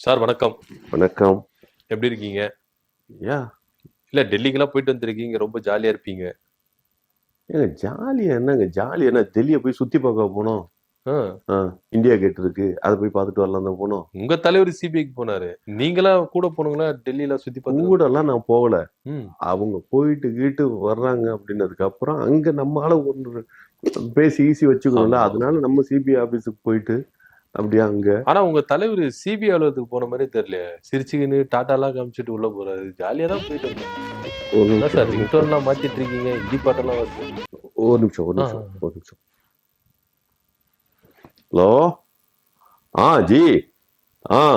Sir வணக்கம். வணக்கம். எப்படி இருக்கீங்க? யா இல்ல டெல்லிக்கெல்லாம் போயிட்டு வந்திருக்கீங்க. ரொம்ப ஜாலியா இருப்பீங்க. ஏங்க ஜாலியா என்னங்க? ஜாலி என்ன டெல்லிய போய் சுத்தி பார்க்க போனோம். ஆ. ஆ இந்தியா கேட் இருக்கு. அத போய் பார்த்துட்டு வரலாம் தான் போனோம். உங்க தலைவர் சிபிஐக்கு போனாரு. நீங்கலாம் கூட போனவங்களா டெல்லில சுத்தி பார்த்துட்டு? கூடலாம் நான் போகல. ம். அவங்க போயிட்டு கீட்டு வர்றாங்க அப்படின்னதுக்கு அப்புறம் அங்க நம்ம ஆள ஒண்ணு பேசி ஈசி வச்சுக்கணும்ல. ஆமா. அதனால நம்ம சிபிஐ ஆபீஸுக்கு போயிட்டு அப்படியே அங்க ஆனா உங்க தலைவர் சிபிஐ அலுவலகத்துக்கு போன மாரியே தெரியலையே. சிரிச்சுக்கின்னு டாட்டாலாம் காமிச்சுட்டு உள்ள போறாரு. ஜாலியா தான் போயிட்டு வந்தாரு. ஒரு என்ன சார் நிமிஷம் ரிங்டோன்லாம் மாத்திட்டு இருக்கீங்க? ஹிந்தி பாட்டெல்லாம் வருது. ஒரு நிமிஷம் ஒரு ஆ. நிமிஷம் ஒரு நிமிஷம். हेलो हाँ जी हाँ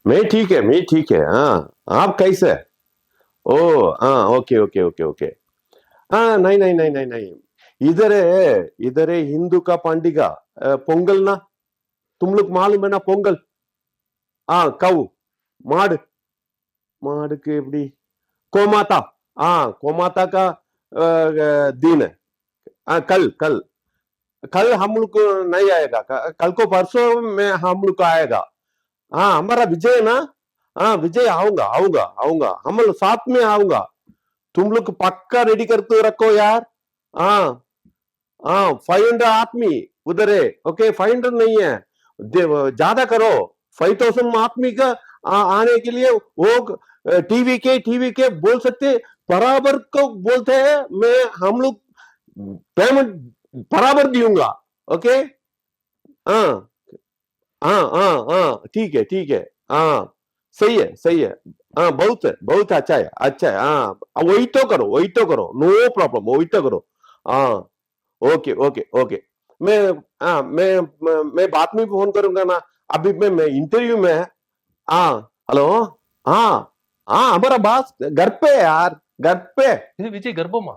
मैं ठीक है हाँ आप कैसे ओ हाँ ओके ओके ओके ओके हाँ नहीं नहीं नहीं नहीं नहीं इधर है हिंदू का पंडिगा पोंगल ना तुम लोग मालूम है ना पोंगल हाँ कऊ माड़ माड़ के எப்படி கோமாதா हाँ கோமாதா का दिन है हाँ कल कल कल हम लोग को नहीं आएगा कल को परसों में हम लोग को आएगा हाँ हमारा विजय ना हाँ विजय आऊंगा आऊंगा आऊंगा हम लोग साथ में आऊंगा तुम लोग पक्का रेडी करते रखो यार हाँ हाँ 500 आदमी उधर है ओके 500 नहीं है ज्यादा करो 5000 आदमी का आने के लिए वो टीवी के बोल सकते बराबर को बोलते हैं मैं हम लोग पेमेंट बराबर दूंगा ओके हाँ हाँ हाँ हाँ ठीक है हाँ सही है हाँ बहुत अच्छा है हाँ वही तो करो नो प्रॉब्लम वही तो करो हाँ ओके ओके ओके मैं हाँ मैं बाद में फोन करूंगा ना अभी मैं इंटरव्यू में हाँ हेलो हाँ हाँ हमारा बास घर पे है यार घर पे இது விஜய் கர்ப்பமா?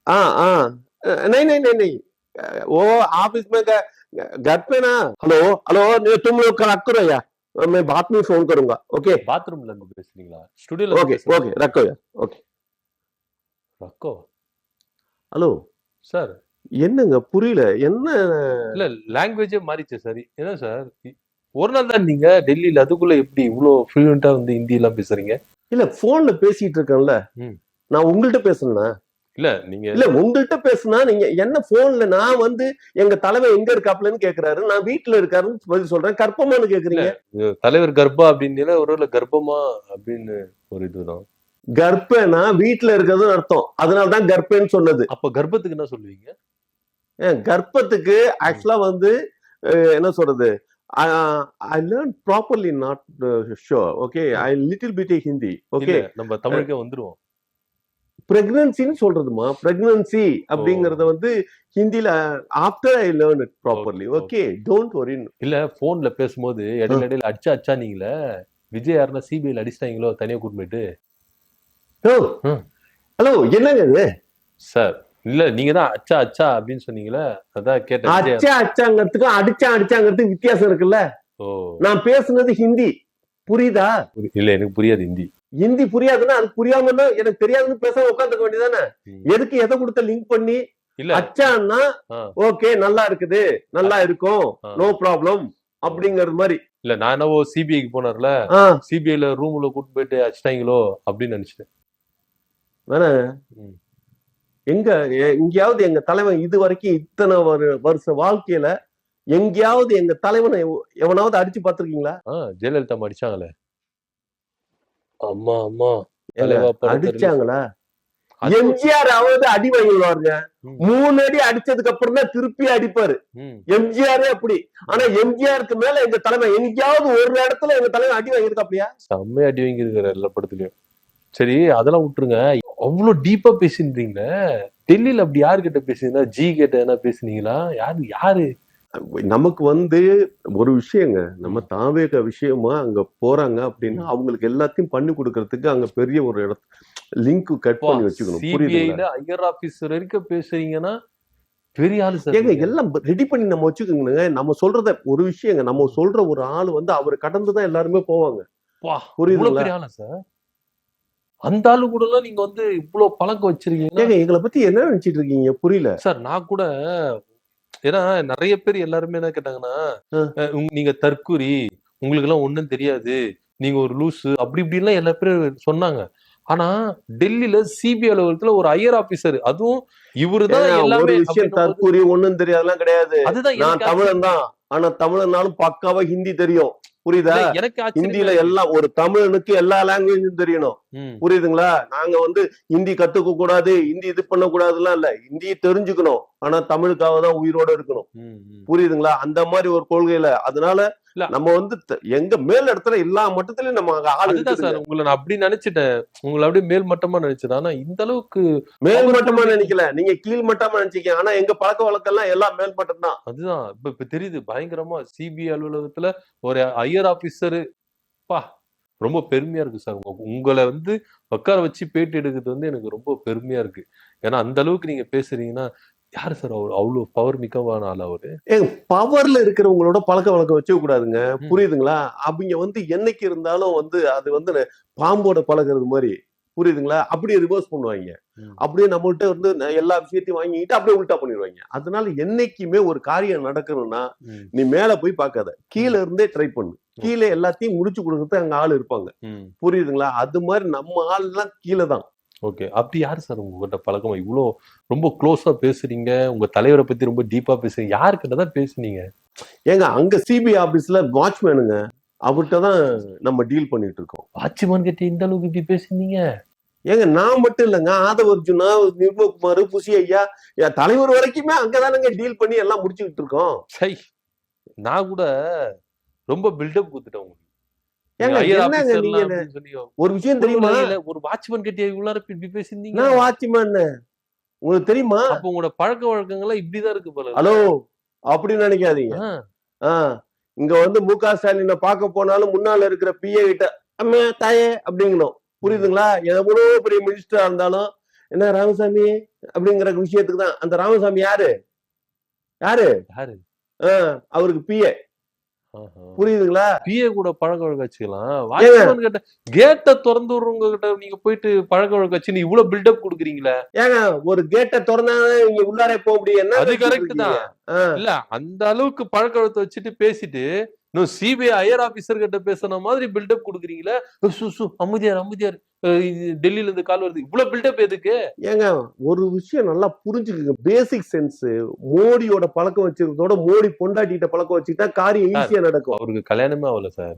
हाँ हाँ नहीं नहीं नहीं नहीं वो ऑफिस में घर पे ना हेलो हेलो तुम लोग रखो रहा मैं बाद में फोन करूंगा ओके பாத்ரூம்ல இருந்து பேசுறீங்களா? ஸ்டுடியோல இருந்து ओके பேசுறீங்களா? ओके रखो यार ओके ரக்கோ. ஹலோ சார் என்னங்க புரியல என்ன இல்ல லாங்குவேஜே மாறிச்சு சார். என்ன சார் ஒரு நாள் தான் நீங்க டெல்லியில, அதுக்குள்ள எப்படி இவ்வளோ ஃப்ளூயண்டா வந்து ஹிந்தி எல்லாம் பேசுறீங்க? இல்ல போன்ல பேசிட்டு இருக்கேன்ல ம். நான் உங்கள்கிட்ட பேசுறேன்னா இல்ல நீங்க இல்ல உங்கள்கிட்ட பேசுனா நீங்க என்ன போன்ல நான் வந்து எங்க தலைவர் எங்க இருக்காப்லன்னு கேக்குறாரு நான் வீட்டுல இருக்காருன்னு பதில் சொல்றேன் கற்பமானு கேக்குறீங்க தலைவர் கர்ப்பா அப்படின்னு ஒருவேளை கர்ப்பமா அப்படின்னு ஒரு இதுதான். கர்ப்பனா வீட்டுல இருக்கிறதுன்னு அர்த்தம் அதனாலதான் கர்ப்பன்னு சொன்னது. அப்ப கர்ப்பத்துக்கு என்ன சொல்லுவீங்க? கர்ப்பத்துக்கு ஆக்சுவலா வந்து என்ன சொல்றது I learned properly not sure okay I little bit Hindi okay நம்ம தமிழுக்கே வந்துருவோம். பிரெக்னன்சின்னு சொல்றதுமா பிரெக்னன்சி அப்படிங்கறத வந்து ஹிந்தில after I learn it properly okay don't worry. இல்ல போன்ல பேசும்போது இடையில அடிச்சா நீங்களே விஜய் யாருன்னா சிபிஐல அடிச்சிட்டாங்களோ தனியா கூட்டிட்டு? ஹலோ என்னங்க இது சார்? இல்ல நீங்க தான் அச்சா அப்படின்னு சொன்னீங்களே, அதான் கேட்டேன். அச்சாங்கிறதுக்கும் அடிச்சாங்கிறதுக்கு வித்தியாசம் இருக்குல்ல. நான் பேசுனது ஹிந்தி புரியுதா? இல்ல எனக்கு புரியாது ஹிந்தி. ஹிந்தி புரியாதுன்னா அது புரியாம எனக்கு தெரியாதுன்னு பேசாம உட்காந்துக்க வேண்டியதானே. எதுக்கு எதை கொடுத்த லிங்க் பண்ணி அச்சான்னா ஓகே நல்லா இருக்குது நல்லா இருக்கும் நோ ப்ராப்ளம் அப்படிங்கறது மாதிரி. இல்ல நான் என்னவோ சிபிஐக்கு போனார்ல சிபிஐல ரூம்ல கூட்டு போயிட்டு அடிச்சிட்டாங்களோ அப்படின்னு நினைச்சிட்டேன். வேணா எங்கேயாவது எங்க தலைவன் இது வரைக்கும் இத்தனை வருஷ வாழ்க்கையில எங்கேயாவது எங்க தலைவனை எவனாவது அடிச்சு பாத்துருக்கீங்களா? ஜெயலலிதா அடிச்சாங்களே. அம்மா அம்மா அடிச்சாங்களா? எம்ஜிஆர் அவது அடி வாங்கிடுவாருங்க. 3 அடி அடிச்சதுக்கு அப்புறம் தான் திருப்பி அடிப்பாரு எம்ஜிஆரே அப்படி. ஆனா எம்ஜிஆருக்கு மேல எங்க தலைமை எங்கேயாவது ஒரு இடத்துல எங்க தலைமை அடி வாங்கியிருக்கா? அப்படியா? செம்மையா அடி வாங்கியிருக்காரு எல்லா படத்துலயும். சரி அதெல்லாம் விட்டுருங்க. அவ்வளவு டீப்பா பேசிருந்தீங்களே டெல்லியில, அப்படி யாரு கிட்ட பேசுனீங்களா? ஜி கிட்ட என்ன பேசுனீங்களா? யாரு நமக்கு வந்து ஒரு விஷயங்க நம்ம தாவேக விஷயமா அங்க போறாங்க அப்படின்னா அவங்களுக்கு எல்லாத்தையும் பண்ணி கொடுக்கறதுக்கு அங்க பெரிய ஒரு லிங்க் கட் பண்ணி வச்சுக்கணும். புரியுதுங்களா? ஐஆர் ஆபீசர் வரைக்கும் பேசுறீங்கன்னா பெரிய ஆளு சார். ஏங்க எல்லாம் ரெடி பண்ணி நம்ம வச்சுக்கோங்க. நம்ம சொல்றத ஒரு விஷயங்க நம்ம சொல்ற ஒரு ஆள் வந்து அவரை கடந்துதான் எல்லாருமே போவாங்க. புரியுதுங்களா சார்? அந்த ஆளு கூட எல்லாம் நீங்க வந்து இவ்வளவு பழக்கம் வச்சிருக்கீங்க. எங்களை பத்தி என்ன நினைச்சிட்டு இருக்கீங்க? புரியல சார். நான் கூட ஏன்னா நிறைய பேர் எல்லாருமே என்ன கேட்டாங்கன்னா, அஹ், நீங்க தற்குறி, உங்களுக்கு எல்லாம் ஒண்ணும் தெரியாது, நீங்க ஒரு லூசு அப்படி இப்படின்லாம் எல்லா பேரும் சொன்னாங்க. ஆனா டெல்லியில சிபிஐ அலுவலகத்துல ஒரு ஹையர் ஆபீசர், அதுவும் இவருதான் ஏங்க ஒரு எல்லாமே விஷயம் அப்படின்னும் போது, தற்கூரி ஒண்ணும் தெரியாதெல்லாம் கிடையாது. அதுதான் நான் எனக்கு தமிழன் ஆச்சரியமா தான். இருக்கு. ஆனா தமிழனாலும் பக்காவா ஹிந்தி தெரியும். புரியுதா? இல்ல எனக்கு ஆச்சரியமா ஹிந்தில இருக்கு. எல்லாம் ஒரு தமிழனுக்கு எல்லா லாங்குவேஜும் தெரியணும். ம், புரியுதுங்களா? நாங்க வந்து ஹிந்தி கத்துக்க கூடாது, ஹிந்தி இது பண்ண கூடாதுலாம் இல்ல. ஹிந்தியை தெரிஞ்சுக்கணும். ஆனா தமிழுக்காக தான் உயிரோட இருக்கணும். ம், ம். புரியுதுங்களா? அந்த மாதிரி ஒரு கொள்கையில. அதனால இல்ல நம்ம வந்து எங்க மேல் இடத்துல எல்லா மட்டத்திலயும் நம்ம அங்க ஆள் அதுதான் இருக்குதுங்க. சார், உங்களை நான் அப்படி நினைச்சிட்டேன். உங்களை அப்படியே மேல் மட்டமா நினைச்சேன். ஆனா இந்த அளவுக்கு மேல் பவர்ஃபுல் மட்டமா நீங்க. நினைக்கல. நீங்க கீழ் மட்டமா நினைச்சீங்க. ஆனா எங்க பழக்க வழக்கம் எல்லாம் எல்லாம் மேல் மட்டம் தான். அதுதான் இப்ப இப்ப தெரியுது பயங்கரமா சிபிஐ அலுவலகத்துல ஒரு ஹையர் ஆபீசர். பா, ரொம்ப பெருமையா இருக்கு சார். உங்களை வந்து உட்கார வச்சு பேட்டி எடுக்கிறது வந்து எனக்கு ரொம்ப பெருமையா இருக்கு. ஏன்னா அந்த அளவுக்கு நீங்க பேசுறீங்கன்னா, யாரு சார் அவரு? அவ்வளவு பவர் மிக்கவான ஆள் அவரு. ஏங்க பவர்ல இருக்கிறவங்களோட பழக்க வழக்கம் வச்சுக்க கூடாதுங்க. ம், புரியுதுங்களா? அவங்க வந்து என்னைக்கு இருந்தாலும் வந்து அது வந்து பாம்போட பழகுறது மாதிரி. புரியுதுங்களா? அப்படியே ரிவர்ஸ் பண்ணுவாங்க. ம், அப்படியே நம்மள்ட்ட வந்து எல்லா விஷயத்தையும் வாங்கிட்டு அப்படியே உல்டா பண்ணிடுவாங்க. அதனால என்னைக்குமே ஒரு காரியம் நடக்கணும்னா ம், நீ மேல போய் பார்க்காத. கீழ ம். இருந்தே ட்ரை பண்ணு. கீழ ஓகே. எல்லாத்தையும் முடிச்சு கொடுக்கறதுக்கு அங்க ஆள் இருப்பாங்க. ம். புரியுதுங்களா? அது மாதிரி நம்ம ஆள்லாம் கீழ தான். ஓகே. அப்படி யாரு சார் உங்ககிட்ட பழக்கமா இவ்ளோ ரொம்ப க்ளோஸா பேசுறீங்க? உங்க தலைவர பத்தி ரொம்ப டீப்பா பேசுறீங்க. யார்கிட்ட தான் பேசுனீங்க? ஏங்க அங்க சிபிஐ ஆபீஸ்ல வாட்ச்மேனுங்க. அவர்ட்ட தான் நம்ம டீல் பண்ணிட்டு இருக்கோம். வாட்ச்மேன் கிட்ட இந்த அளவுக்கு இப்படி பேசுனீங்க? ஏங்க நான் மட்டும் இல்லைங்க. ஆதவ அர்ஜுனா, நிர்மல்குமார், புசி ஐயா, என் தலைவர் வரைக்குமே அங்கதானங்க டீல் பண்ணி எல்லாம் முடிச்சுக்கிட்டு இருக்கோம். சை! நான் கூட ரொம்ப பில்டப் குடுத்துட்டேன் உங்களுக்கு. நீங்க ஏங்க ஹையர் என்னங்க நீங்க ஆபீசர்லாம் அப்படின்னு சொல்லி ஒரு விஷயம் குடும்ப தெரியுமா? நகையில ஒரு வாட்ச்மேன் கிட்டயா இவ்வளவு நேரம் இப்படி பேசியிருந்தீங்க? நான் வாட்ச்மேன். உங்களுக்கு தெரியுமா? அப்ப உங்களோட பழக்க வழக்கங்கள்லாம் இப்படிதான் இருக்கு போல ஹலோ இருக்கு. அப்படின்னு நினைக்காதீங்க. ஆ, ஆ, இங்க வந்து முக ஸ்டாலினை பார்க்க போனாலும் முன்னால இருக்கிற பிஏ கிட்ட அம்மா தாயே அப்படிங்கணும். ம். புரியுதுங்களா? எவ்வளோ பெரிய மினிஸ்டரா இருந்தாலும் என்ன ராமசாமி அப்படிங்கிற விஷயத்துக்கு தான். அந்த ராமசாமி யாரு? யாரு? யாரு? ஆ, அவருக்கு பிஏ. ஆஹா. புரியுதுங்களா? பிஏ கூட பழக்க வழக்கம் வச்சுக்கலாம். ஏங்க வாட்ச்மேன் கிட்ட கேட்ட தொறந்து விடுறவங்க கிட்ட நீங்க போயிட்டு பழக்க வழக்கம் வச்சு இவ்வளவு பில்டப் குடுக்குறீங்களே. ஏங்க ஒரு கேட்டை திறந்தாதான் இங்க உள்ளாரே போக முடியும். என்ன அது பேசிட்டு கரெக்ட் இருக்கீங்க? தான். இல்ல அந்த அளவுக்கு பழக்க வழக்கத்த வச்சுட்டு பேசிட்டு, இன்னும் சிபிஐ ஹையர் ஆபீசர் கிட்ட பேசுன மாதிரி பில்டப் குடுக்குறீங்களே. அமைதியாரு, அமைதியாரு. இது டெல்லில இருந்து கால் வருது. இவ்வளவு பில்டப் எதுக்கு? ஏங்க ஒரு விஷயம் நல்லா புரிஞ்சுக்குங்க. பேசிக் சென்ஸ். மோடியோட பழக்கம் வச்சிருக்கிறதோட மோடி பொண்டாட்டிட்ட பழக்கம் வச்சுக்கிட்டா காரியம் சார், ஈஸியா நடக்கும். அவருக்கு கல்யாணமே ஆகல சார்.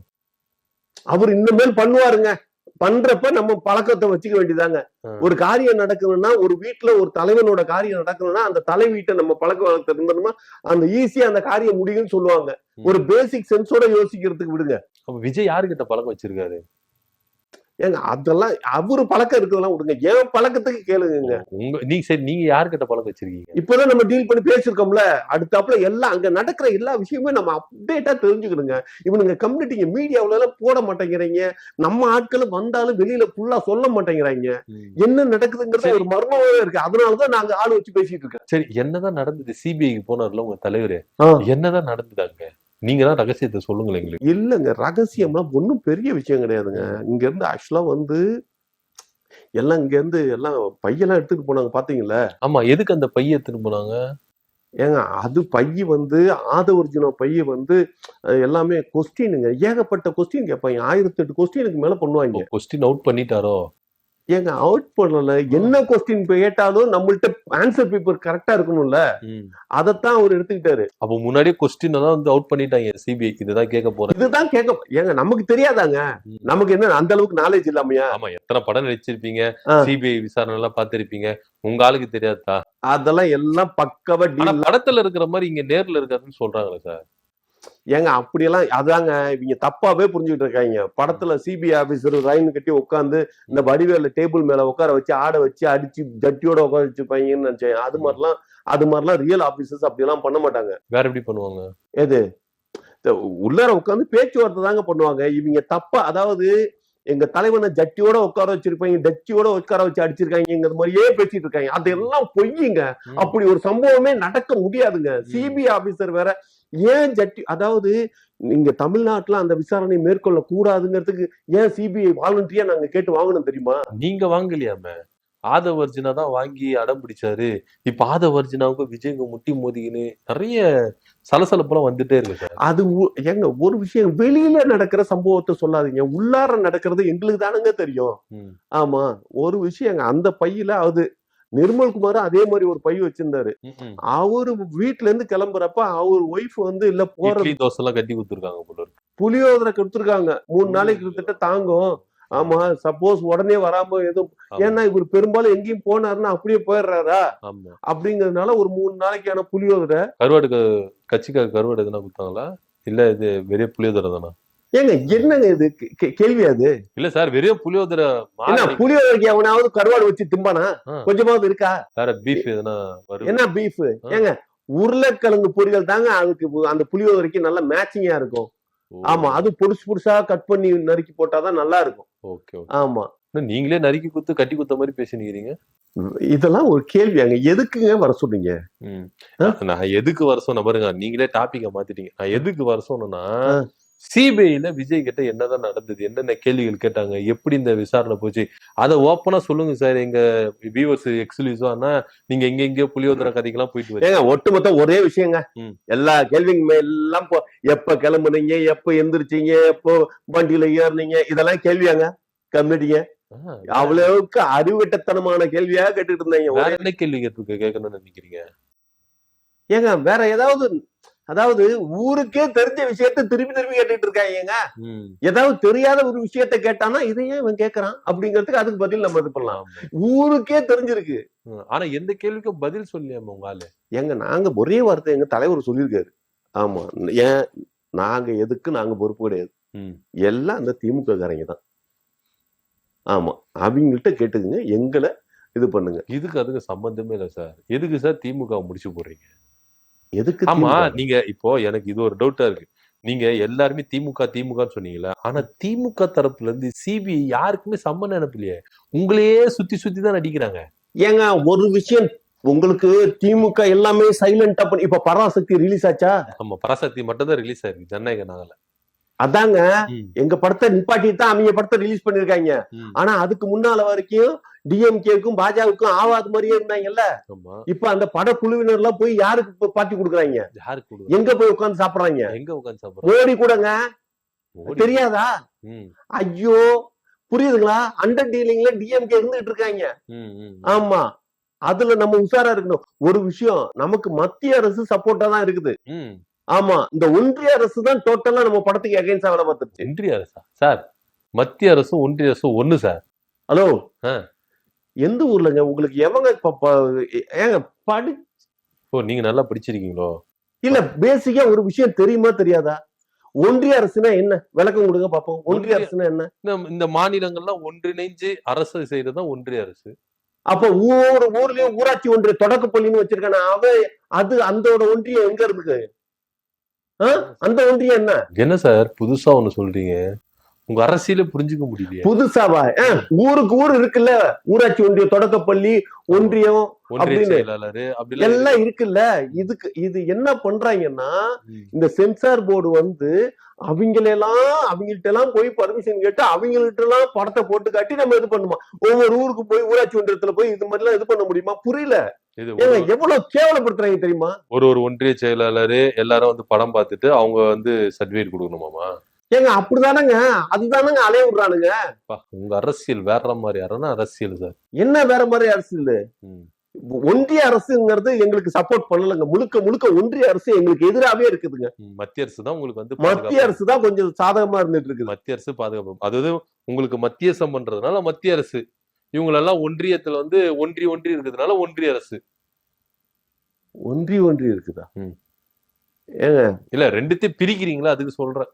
அவர் இனிமேல் பண்ணுவாருங்க. பண்றப்ப நம்ம பழக்கத்தை வச்சுக்க வேண்டியதாங்க. ஆ. ஒரு காரியம் நடக்கணும்னா ஒரு வீட்டுல ஒரு தலைவனோட காரியம் நடக்கணும்னா அந்த தலைவீட்டை நம்ம பழக்க வழக்கத்தை இருந்தோம்னா அந்த ஈஸியா அந்த காரியம் முடியும்னு சொல்லுவாங்க. ஒரு பேசிக் சென்ஸோட யோசிக்கிறதுக்கு விடுங்க. அப்ப விஜய் யாருகிட்ட பழக்கம் வச்சிருக்காரு? ஏங்க அதெல்லாம் அவரு பழக்கம் இருக்கிறதெல்லாம் விடுங்க. ஏன் பழக்கத்துக்கு கேளுங்க. நீங்க யாருகிட்ட பழக்கம் வச்சிருக்கீங்க? இப்பதான் நம்ம டீல் பண்ணி பேசிருக்கோம்ல. அடுத்தாப்புல எல்லாம் அங்க நடக்கிற எல்லா விஷயமே நம்ம அப்டேட்டா தெரிஞ்சுக்கணுங்க. இவனுங்க கம்யூனிட்டிங்க மீடியாவுல எல்லாம் போட மாட்டேங்கிறீங்க. நம்ம ஆட்களும் வந்தாலும் வெளியில ஃபுல்லா சொல்ல மாட்டேங்கிறாங்க. ம். என்ன நடக்குதுங்கிறது சரி. ஒரு மர்மமாவே இருக்கு. அதனாலதான் நாங்க ஆள் வச்சு பேசிட்டு இருக்கோம். சரி, என்னதான் நடந்தது? சிபிஐக்கு போனார்ல உங்க தலைவரு. ஆ. என்னதான் நடந்தது அங்க? நீங்க தான் ரகசியத்தை சொல்லுங்களேன் எங்களுக்கு. இல்லங்க ரகசியம்லாம் ஒண்ணும் பெரிய விஷயம் கிடையாதுங்க. இங்க இருந்து ஆக்சுவலா வந்து எல்லாம் இங்க இருந்து எல்லாம் பையெல்லாம் எடுத்துட்டு போனாங்க பாத்தீங்களா? ஆமா, எதுக்கு அந்த பைய எடுத்துட்டு போனாங்க? ஏங்க அது பைய வந்து ஆதவர்ஜுன பைய வந்து எல்லாமே கொஸ்டினுங்க. ஏகப்பட்ட கொஸ்டின் கேட்பாங்க. 1008 கொஸ்டினுக்கு மேல பண்ணுவாங்க. கொஸ்டின் அவுட் பண்ணிட்டாரோ? ஏங்க அவுட் பண்ணல. என்ன கொஸ்டின் கேட்டாலும் நம்மள்ட்ட ஆன்சர் பேப்பர் கரெக்டா இருக்கணும்ல. ம். அதத்தான் அவர் எடுத்துக்கிட்டாரு. அப்ப முன்னாடியே கொஸ்டின் எல்லாம் வந்து அவுட் பண்ணிட்டாங்க சிபிஐ. இதுதான் கேட்க போறேன். இதுதான் ஏங்க நமக்கு தெரியாதாங்க. ம். நமக்கு என்ன அந்த அளவுக்கு நாலேஜ் இல்லாமையா? ஆமா, எத்தனை படம் நடிச்சிருப்பீங்க, ஆ. சிபிஐ விசாரணை எல்லாம் பார்த்திருப்பீங்க. உங்க ஆளுக்கு தெரியாதா? அதெல்லாம் எல்லாம் பக்காவா ஆனா டீல். படத்துல இருக்கிற மாதிரி இங்க நேர்ல இருக்காதுன்னு சொல்றாங்களே சார். ஏங்க அப்படியெல்லாம் அதாங்க இவங்க தப்பாவே புரிஞ்சுட்டு இருக்காங்க. படத்துல சிபிஐ ஆபீசர் ரைன் கட்டி உட்காந்து இந்த வடிவேல டேபிள் மேல உட்கார வச்சு ஆட வச்சு அடிச்சு ஜட்டியோட உட்கார வச்சுப்பாங்கன்னு நினைச்சேன். அது மாதிரிலாம் ரியல் ஆபீசர்ஸ் அப்படி எல்லாம் பண்ண மாட்டாங்க. வேற எப்படி பண்ணுவாங்க? எது உள்ளார உட்காந்து பேச்சுவார்த்தை தாங்க பண்ணுவாங்க. இவங்க தப்பா அதாவது எங்க தலைவனை ஜட்டியோட உட்கார வச்சிருப்பாங்க, டச்சியோட உட்கார வச்சு அடிச்சிருக்காங்க மாதிரியே பேசிட்டு இருக்காங்க. அதெல்லாம் பொய்யுங்க. ம். அப்படி ஒரு சம்பவமே நடக்க முடியாதுங்க. சிபிஐ ஆபீசர் வேற ஏன் ஜட்டி அதாவது நீங்க தமிழ்நாட்டுல அந்த விசாரணை மேற்கொள்ள கூடாதுங்கிறதுக்கு ஏன் சிபிஐ வாலண்டியா நாங்க கேட்டு வாங்கணும் தெரியுமா? நீங்க வாங்கலையாமே. ஆதவ அர்ஜுனா தான் வாங்கி அடம் பிடிச்சாரு. இப்ப ஆதவ அர்ஜுனாவுக்கும் விஜய்க்கு முட்டி மோதிக்கின்னு நிறைய சலசலப்பெல்லாம் வந்துட்டே இருக்கு சார். அது ஏங்க ஒரு விஷயம் வெளியில நடக்கிற சம்பவத்தை சொல்லாதீங்க. உள்ளார நடக்கிறது எங்களுக்கு தானுங்க தெரியும். ம். ஆமா. ஒரு விஷயங்க அந்த பையில அது நிர்மல்குமார் அதே மாதிரி ஒரு பை வச்சிருந்தாரு. ம்ஹ்ம். அவரு வீட்ல இருந்து கிளம்புறப்ப அவர் ஒய்ஃப் வந்து இல்ல போறது இட்லி தோசை எல்லாம் கட்டி கொடுத்துருக்காங்க போல இருக்கு. புளியோதரை கொடுத்துருக்காங்க. 3 நாளைக்கு கிட்ட தாங்கும். ஆமா. சப்போஸ் உடனே வராம எதுவும் ஆமா. ஏன்னா இவர் பெரும்பாலும் எங்கேயும் போனாருன்னா அப்படியே போயிடுறாரா ஆமா. அப்படிங்கறதுனால ஒரு 3 நாளைக்கான புளியோதரை. கருவாடு கட்சிக்காக கருவாடு எதுனா கொடுத்தாங்களா? இல்ல இது வெறும் புளியோதரை தானா? ஏங்க என்னங்க இது கேள்வி அது? இல்ல சார், வெறும் புளியோதரை என்ன புளியோதரைக்கு எவனாவது கருவாடு வச்சு திம்பானா? கொஞ்சமாவது இருக்கா? வேற பீஃப் எதுனா வரும். என்ன பீஃப்? ஏங்க உருளைக்கிழங்கு பொரியல் தாங்க அதுக்கு அந்த புளியோதரைக்கு நல்ல மேட்சிங்கா இருக்கும். ஆமா. அது பொடுசா கட் பண்ணி நறுக்கி போட்டாதான் நல்லா இருக்கும். ஓகே. ஆமா. நீங்களே நறுக்கி குத்து கட்டி குத்த மாதிரி பேசினீங்க. இதெல்லாம் ஒரு கேள்வியாங்க. எதுக்குங்க வர சொன்னீங்க? நான் எதுக்கு வர சொன்ன பாருங்க, நீங்களே டாபிக்க மாத்திட்டீங்க. நான் எதுக்கு வர சொன்னா, சிபிஐல விஜய் கிட்ட என்னதான் நடந்தது, என்னென்ன கேள்விகள் கேட்டாங்க, எப்படி இந்த விசாரணை போச்சு, அதை ஓப்பனா சொல்லுங்க சார். எங்க வியூவர்ஸ் எக்ஸ்க்ளூசிவா நீங்க எங்கெங்கயோ புளியோதரை கதைக்கெல்லாம் போயிட்டு வரீங்க. ஒட்டுமொத்த ஒரே விஷயங்க. எல்லா கேள்விங்க எல்லாம் எப்ப கிளம்புனீங்க, எப்ப எந்திரிச்சீங்க, எப்போ வண்டியில ஏறினீங்க, இதெல்லாம் கேள்வியாங்க கம்மிட்டீங்க. அவ்வளவுக்கு அறிவுட்டத்தனமான கேள்வியா கேட்டுட்டு இருந்தாங்க. வேற என்ன கேள்வி கேட்கணும்னு நினைக்கிறீங்க? ஏங்க வேற ஏதாவது, அதாவது ஊருக்கே தெரிஞ்ச விஷயத்த திருப்பி கேட்டுட்டு இருக்காங்க. ஏதாவது தெரியாத ஒரு விஷயத்த கேட்டானா இதையே இவன் கேட்கறான் அப்படிங்கிறதுக்கு அதுக்கு பதில் நம்ம இது பண்ணலாம். ஊருக்கே தெரிஞ்சிருக்கு. ஆனா எந்த கேள்விக்கும் பதில் சொல்லியாம உங்க ஆளு. ஏங்க நாங்க ஒரே வார்த்தை எங்க தலைவர் சொல்லியிருக்காரு. ஆமா. ஏன் நாங்க எதுக்கு நாங்க பொறுப்பு கிடையாது. எல்லாம் அந்த திமுக காரங்க தான். ஆமா. அவங்கள்ட்ட கேட்டுக்குங்க, எங்களை இது பண்ணுங்க. இதுக்கு அதுக்கு சம்பந்தமே இல்லை சார். எதுக்கு சார் திமுக முடிச்சு போடுறீங்க? எதுக்கு? ஆமா, நீங்க இப்போ எனக்கு இது ஒரு டவுட்டா இருக்கு. நீங்க எல்லாருமே திமுக சொன்னீங்களா? ஆனா திமுக தரப்புல இருந்து சிபிஐ யாருக்குமே சம்ம நினைப்பில்லையே. உங்களையே சுத்தி தான் நடிக்கிறாங்க. ஏங்க ஒரு விஷயம் உங்களுக்கு, திமுக எல்லாமே சைலண்டா பண்ணி இப்ப பராசக்தி ரிலீஸ் ஆச்சா? ஆமா, பராசக்தி மட்டும் தான் ரிலீஸ் ஆயிருக்கு ஜனநாயக நாகல. அதாங்க எங்க படத்தை நிப்பாட்டி தான் அவங்க படத்தை ரிலீஸ் பண்ணிருக்காங்க. ஆனா அதுக்கு முன்னால வரைக்கும் டிஎம்கேக்கும் பாஜகவுக்கும் ஆவாத மாதிரியே இருந்தாங்கல்ல. இப்ப அந்த படக்குழுவினர் எல்லாம் போய் யாருக்கு பார்ட்டி கொடுக்குறாங்க? எங்க போய் உட்கார்ந்து சாப்பிடுறாங்க? எங்க உட்கார்ந்து சாப்பிடுறாங்க? மோடி கூடங்க. தெரியாதா? ஐயோ, புரியுதுங்களா? அண்டர் டீலிங்ல டிஎம்கே இருந்துட்டு இருக்காங்க. ஆமா. அதுல நம்ம உஷாரா இருக்கணும். ஒரு விஷயம், நமக்கு மத்திய அரசு சப்போர்ட்டா தான் இருக்குது. ஆமா. இந்த ஒன்றிய அரசு தான் டோட்டலா நம்ம படத்துக்கு அகைன்ஸ்டா வேலை பார்த்துச்சு. ஒன்றிய அரசா சார்? மத்திய அரசும் ஒன்றிய அரசும் ஒண்ணு சார். ஹலோ, எந்த ஊர்லங்க உங்களுக்கு எவங்க ஏங்க படி? ஓ, நீங்க நல்லா படிச்சிருக்கீங்களோ? இல்ல, பேசிக்கா ஒரு விஷயம் தெரியுமா தெரியாதா? ஒன்றிய அரசுனா என்ன? விளக்கம் கொடுங்க பாப்போம். ஒன்றிய அரசுனா என்ன? இந்த மாநிலங்கள்லாம் ஒன்றிணைஞ்சு அரசு செய்யறதுதான் ஒன்றிய அரசு. அப்ப ஒவ்வொரு ஊர்லயும் ஊராட்சி ஒன்றிய தொடக்க பள்ளின்னு வச்சிருக்கான அது அந்த ஒன்றியம் எங்க இருக்கு? அந்த ஒன்றியம் என்ன? என்ன சார் புதுசா ஒண்ணு சொல்றீங்க? உங்க அரசியல புரிஞ்சுக்க முடியலையே. புதுசாவா? ஊருக்கு ஊர் இருக்குல்ல, ஊராட்சி ஒன்றிய தொடக்கப்பள்ளி, ஒன்றியம் எல்லாம் இருக்குல்ல. இது என்ன பண்றாங்கன்னா, இந்த சென்சார் போர்டு வந்து அவங்கள்ட்ட எல்லாம் போய் பர்மிஷன் கேட்டு அவங்கள்ட்ட எல்லாம் படத்தை போட்டு காட்டி நம்ம இது பண்ணுமா? ஒவ்வொரு ஊருக்கு போய் ஊராட்சி ஒன்றியத்துல போய் இது மாதிரி எல்லாம் இது பண்ண முடியுமா? புரியல. எவ்வளவு கேவலப்படுத்துறாங்க தெரியுமா? ஒரு ஒன்றிய செயலாளரு எல்லாரும் வந்து படம் பார்த்துட்டு அவங்க வந்து சர்டிபிகேட் கொடுக்கணுமாமா? ஏங்க அப்படிதானங்க, அதுதானங்க அலைய விடுறானுங்க. உங்க அரசியல் வேற மாதிரியான அரசியல் சார். என்ன வேற மாதிரி அரசியல்? ஒன்றிய அரசுங்கிறது எங்களுக்கு சப்போர்ட் பண்ணலங்க. முழுக்க ஒன்றிய அரசு எங்களுக்கு எதிராகவே இருக்குதுங்க. மத்திய அரசு தான் உங்களுக்கு வந்து மத்திய அரசு தான் கொஞ்சம் சாதகமா இருந்துட்டு இருக்கு. மத்திய அரசு பாதுகாப்பு, அதாவது உங்களுக்கு மத்தியசம் பண்றதுனால மத்திய அரசு, இவங்களெல்லாம் ஒன்றியத்துல வந்து ஒன்றி இருக்கிறதுனால ஒன்றிய அரசு. ஒன்றி இருக்குதா? ஏங்க இல்ல, ரெண்டுத்தையும் பிரிக்கிறீங்களா? அதுக்கு சொல்றேன்.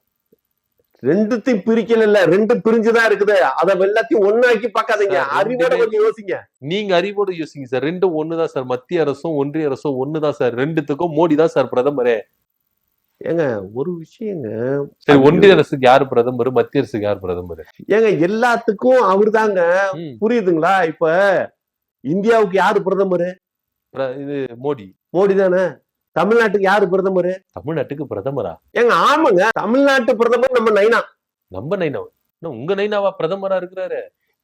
ரெண்டுத்தையும் பிரிக்கல, ரெண்டு பிரிஞ்சுதான் இருக்குது. அத எல்லாத்தையும் ஒண்ணாக்கி பாக்காதீங்க. அறிவோட கொஞ்சம் யோசிங்க. நீங்க அறிவோட யோசிங்க சார். ரெண்டும் ஒண்ணுதான் சார். மத்திய அரசும் ஒன்றிய அரசும் ஒண்ணுதான் சார். ரெண்டுத்துக்கும் மோடி தான் சார் பிரதமரே. ஏங்க ஒரு விஷயங்க, சரி, ஒன்றிய அரசுக்கு யாரு பிரதமர், மத்திய அரசுக்கு யாரு பிரதமர்? ஏங்க எல்லாத்துக்கும் அவரு தாங்க. புரியுதுங்களா? இப்ப இந்தியாவுக்கு யாரு பிரதமர்? இது மோடி. மோடி தானே. தமிழ்நாட்டுக்கு யாரு பிரதமர்? தமிழ்நாட்டுக்கு பிரதமரா? ஏங்க ஆமாங்க, தமிழ்நாட்டு பிரதமர் நம்ம நைனா. நம்ம நைனா? உங்க நைனாவா பிரதமரா இருக்கிறாரு?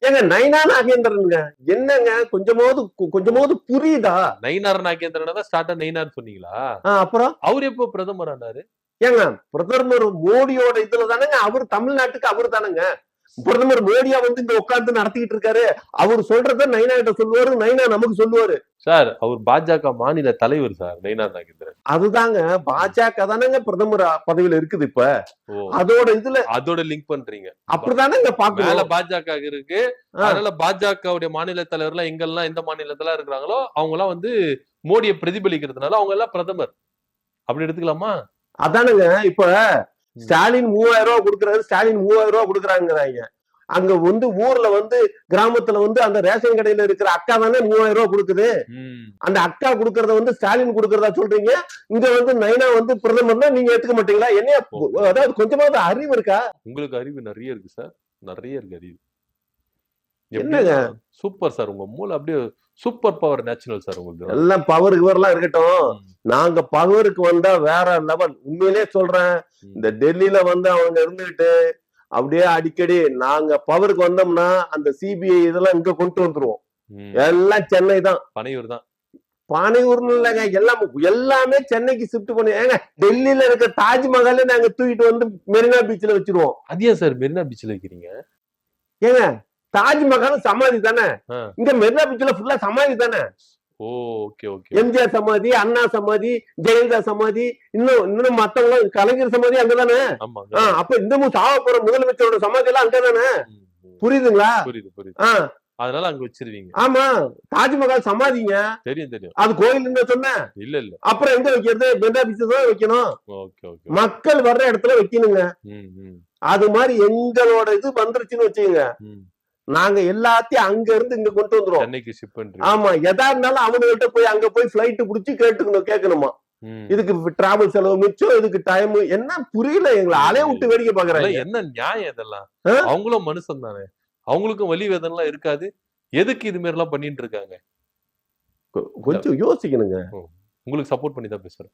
ஏங்க நைனா நாகேந்திரனுங்க, என்னங்க கொஞ்சமாவது புரியுதா? நயினார் நாகேந்திரன் தான் ஸ்டார்டா நயினார் சொன்னீங்களா? அப்புறம் அவரு எப்போ பிரதமர் ஆனாரு? ஏங்க பிரதமர் மோடியோட இதுல தானங்க, அவர் தமிழ்நாட்டுக்கு அவர் தானங்க பிரதமர். மோடியா வந்து இங்க உட்கார்ந்து நடத்திக்கிட்டு இருக்காரு. அவர் சொல்றத நைனா கிட்ட சொல்லுவாரு, நைனா நமக்கு சொல்லுவாரு. சார் அவர் பாஜக மாநில தலைவர் சார் நயினார் நாகேந்திரன். அதுதாங்க பாஜக தானங்க பிரதமர் பதவியில இருக்குது இப்ப. ஓ, அதோட லிங்க் பண்றீங்க. அப்படிதானங்க மேல பாக்கணும். பாஜக இருக்கு. அதனால பாஜகவுடைய மாநில தலைவர்லாம் எங்கெல்லாம் எந்த மாநிலத்துல இருக்கிறாங்களோ அவங்க எல்லாம் வந்து மோடியை பிரதிபலிக்கிறதுனால அவங்க எல்லாம் பிரதமர். அப்படி எடுத்துக்கலாமா? அதானுங்க இப்ப ஸ்டாலின் 3000 ரூபாய் கொடுக்கறாரு, ஸ்டாலின் 3000 ரூபாய் கொடுக்குறாங்கிறாங்க. அங்க வந்து ஊர்ல வந்து கிராமத்துல வந்து அந்த ரேஷன் கடையில இருக்கிற அக்கா தானே 3000 ரூபாய் கொடுக்குது. அந்த அக்கா கொடுக்கறத வந்து ஸ்டாலின் கொடுக்கறதா சொல்றீங்க. இங்க வந்து நைனா வந்து பிரதமர்னா நீங்க ஏத்துக்க மாட்டீங்களா? என்ன அதாவது கொஞ்சமாவது அறிவு இருக்கா? உங்களுக்கு அறிவு நிறைய இருக்கு சார், நிறைய இருக்கு அறிவு. என்னங்க சூப்பர் சார், உங்க மூளை அப்படியே சூப்பர் பவர் நேச்சுரல் சார் உங்களுக்கு. எல்லாம் பவர் இவரெல்லாம் இருக்கட்டும், நாங்க பவருக்கு வந்தா வேற லெவல். உண்மையிலே சொல்றேன், இந்த டெல்லியில வந்து அவங்க இருந்துகிட்டு அப்படியே அடிக்கடி நாங்க பவருக்கு வந்தோம்னா அந்த சிபிஐ இதெல்லாம் இங்க கொண்டு வந்துருவோம். எல்லாம் சென்னை தான், பனையூர் தான். பனையூர்னு இல்லைங்க, எல்லாமே சென்னைக்கு ஷிஃப்ட் பண்ணி. ஏங்க டெல்லியில இருக்க தாஜ்மஹால நாங்க தூக்கிட்டு வந்து மெரினா பீச்ல வச்சிருவோம். அதே சார் மெரினா பீச்ல வைக்கிறீங்க? ஏங்க தாஜ்மஹால் சமாதி தானே, இங்க மெரினா பீச்ல ஃபுல்லா சமாதி தானே. ஓ, ஓகே ஓகே. எம்ஜிஆர் சமாதி, அண்ணா சமாதி, ஜெயலலிதா சமாதி, இன்னும் மத்தவங்க கலைஞர் சமாதி அங்கதானே. அப்ப இந்த சாவ போற முதலமைச்சரோட சமாதி எல்லாம் அங்கதானே. புரியுதுங்களா? புரியுது. அதனால அங்க வச்சிருவீங்க. ஆமா, தாஜ்மஹால் சமாதிங்க. தெரியும். அது கோயில் சொன்னேன். இல்ல அப்புறம் எங்க வைக்கிறது? மெரினா பீச் தான் வைக்கணும். மக்கள் வர்ற இடத்துல வைக்கணுங்க. அது மாதிரி எங்களோட இது வந்துருச்சுன்னு வச்சுக்கோங்க, நாங்க எல்லாத்தையும் அங்க இருந்து இங்க கொண்டு வந்துருவோம். சென்னைக்கு ஷிப் பண்றோம். ஆமா, எதா இருந்தாலும் அவங்கள்ட்ட போய் அங்க போய் பிளைட் புடிச்சு கேட்கணுமா. இதுக்கு டிராவல் செலவு மிச்சம், இதுக்கு டைம் என்ன புரியல. எங்களை அலைய விட்டு வேடிக்கை பாக்குறாங்க. என்ன நியாயம் இதெல்லாம்? அவங்களும் மனுஷன் தானே, அவங்களுக்கும் வலி வேதனை எல்லாம் இருக்காது. எதுக்கு இது மாதிரி எல்லாம் பண்ணிட்டு இருக்காங்க? கொஞ்சம் யோசிக்கணுங்க. உங்களுக்கு சப்போர்ட் பண்ணி தான் பேசுறேன்.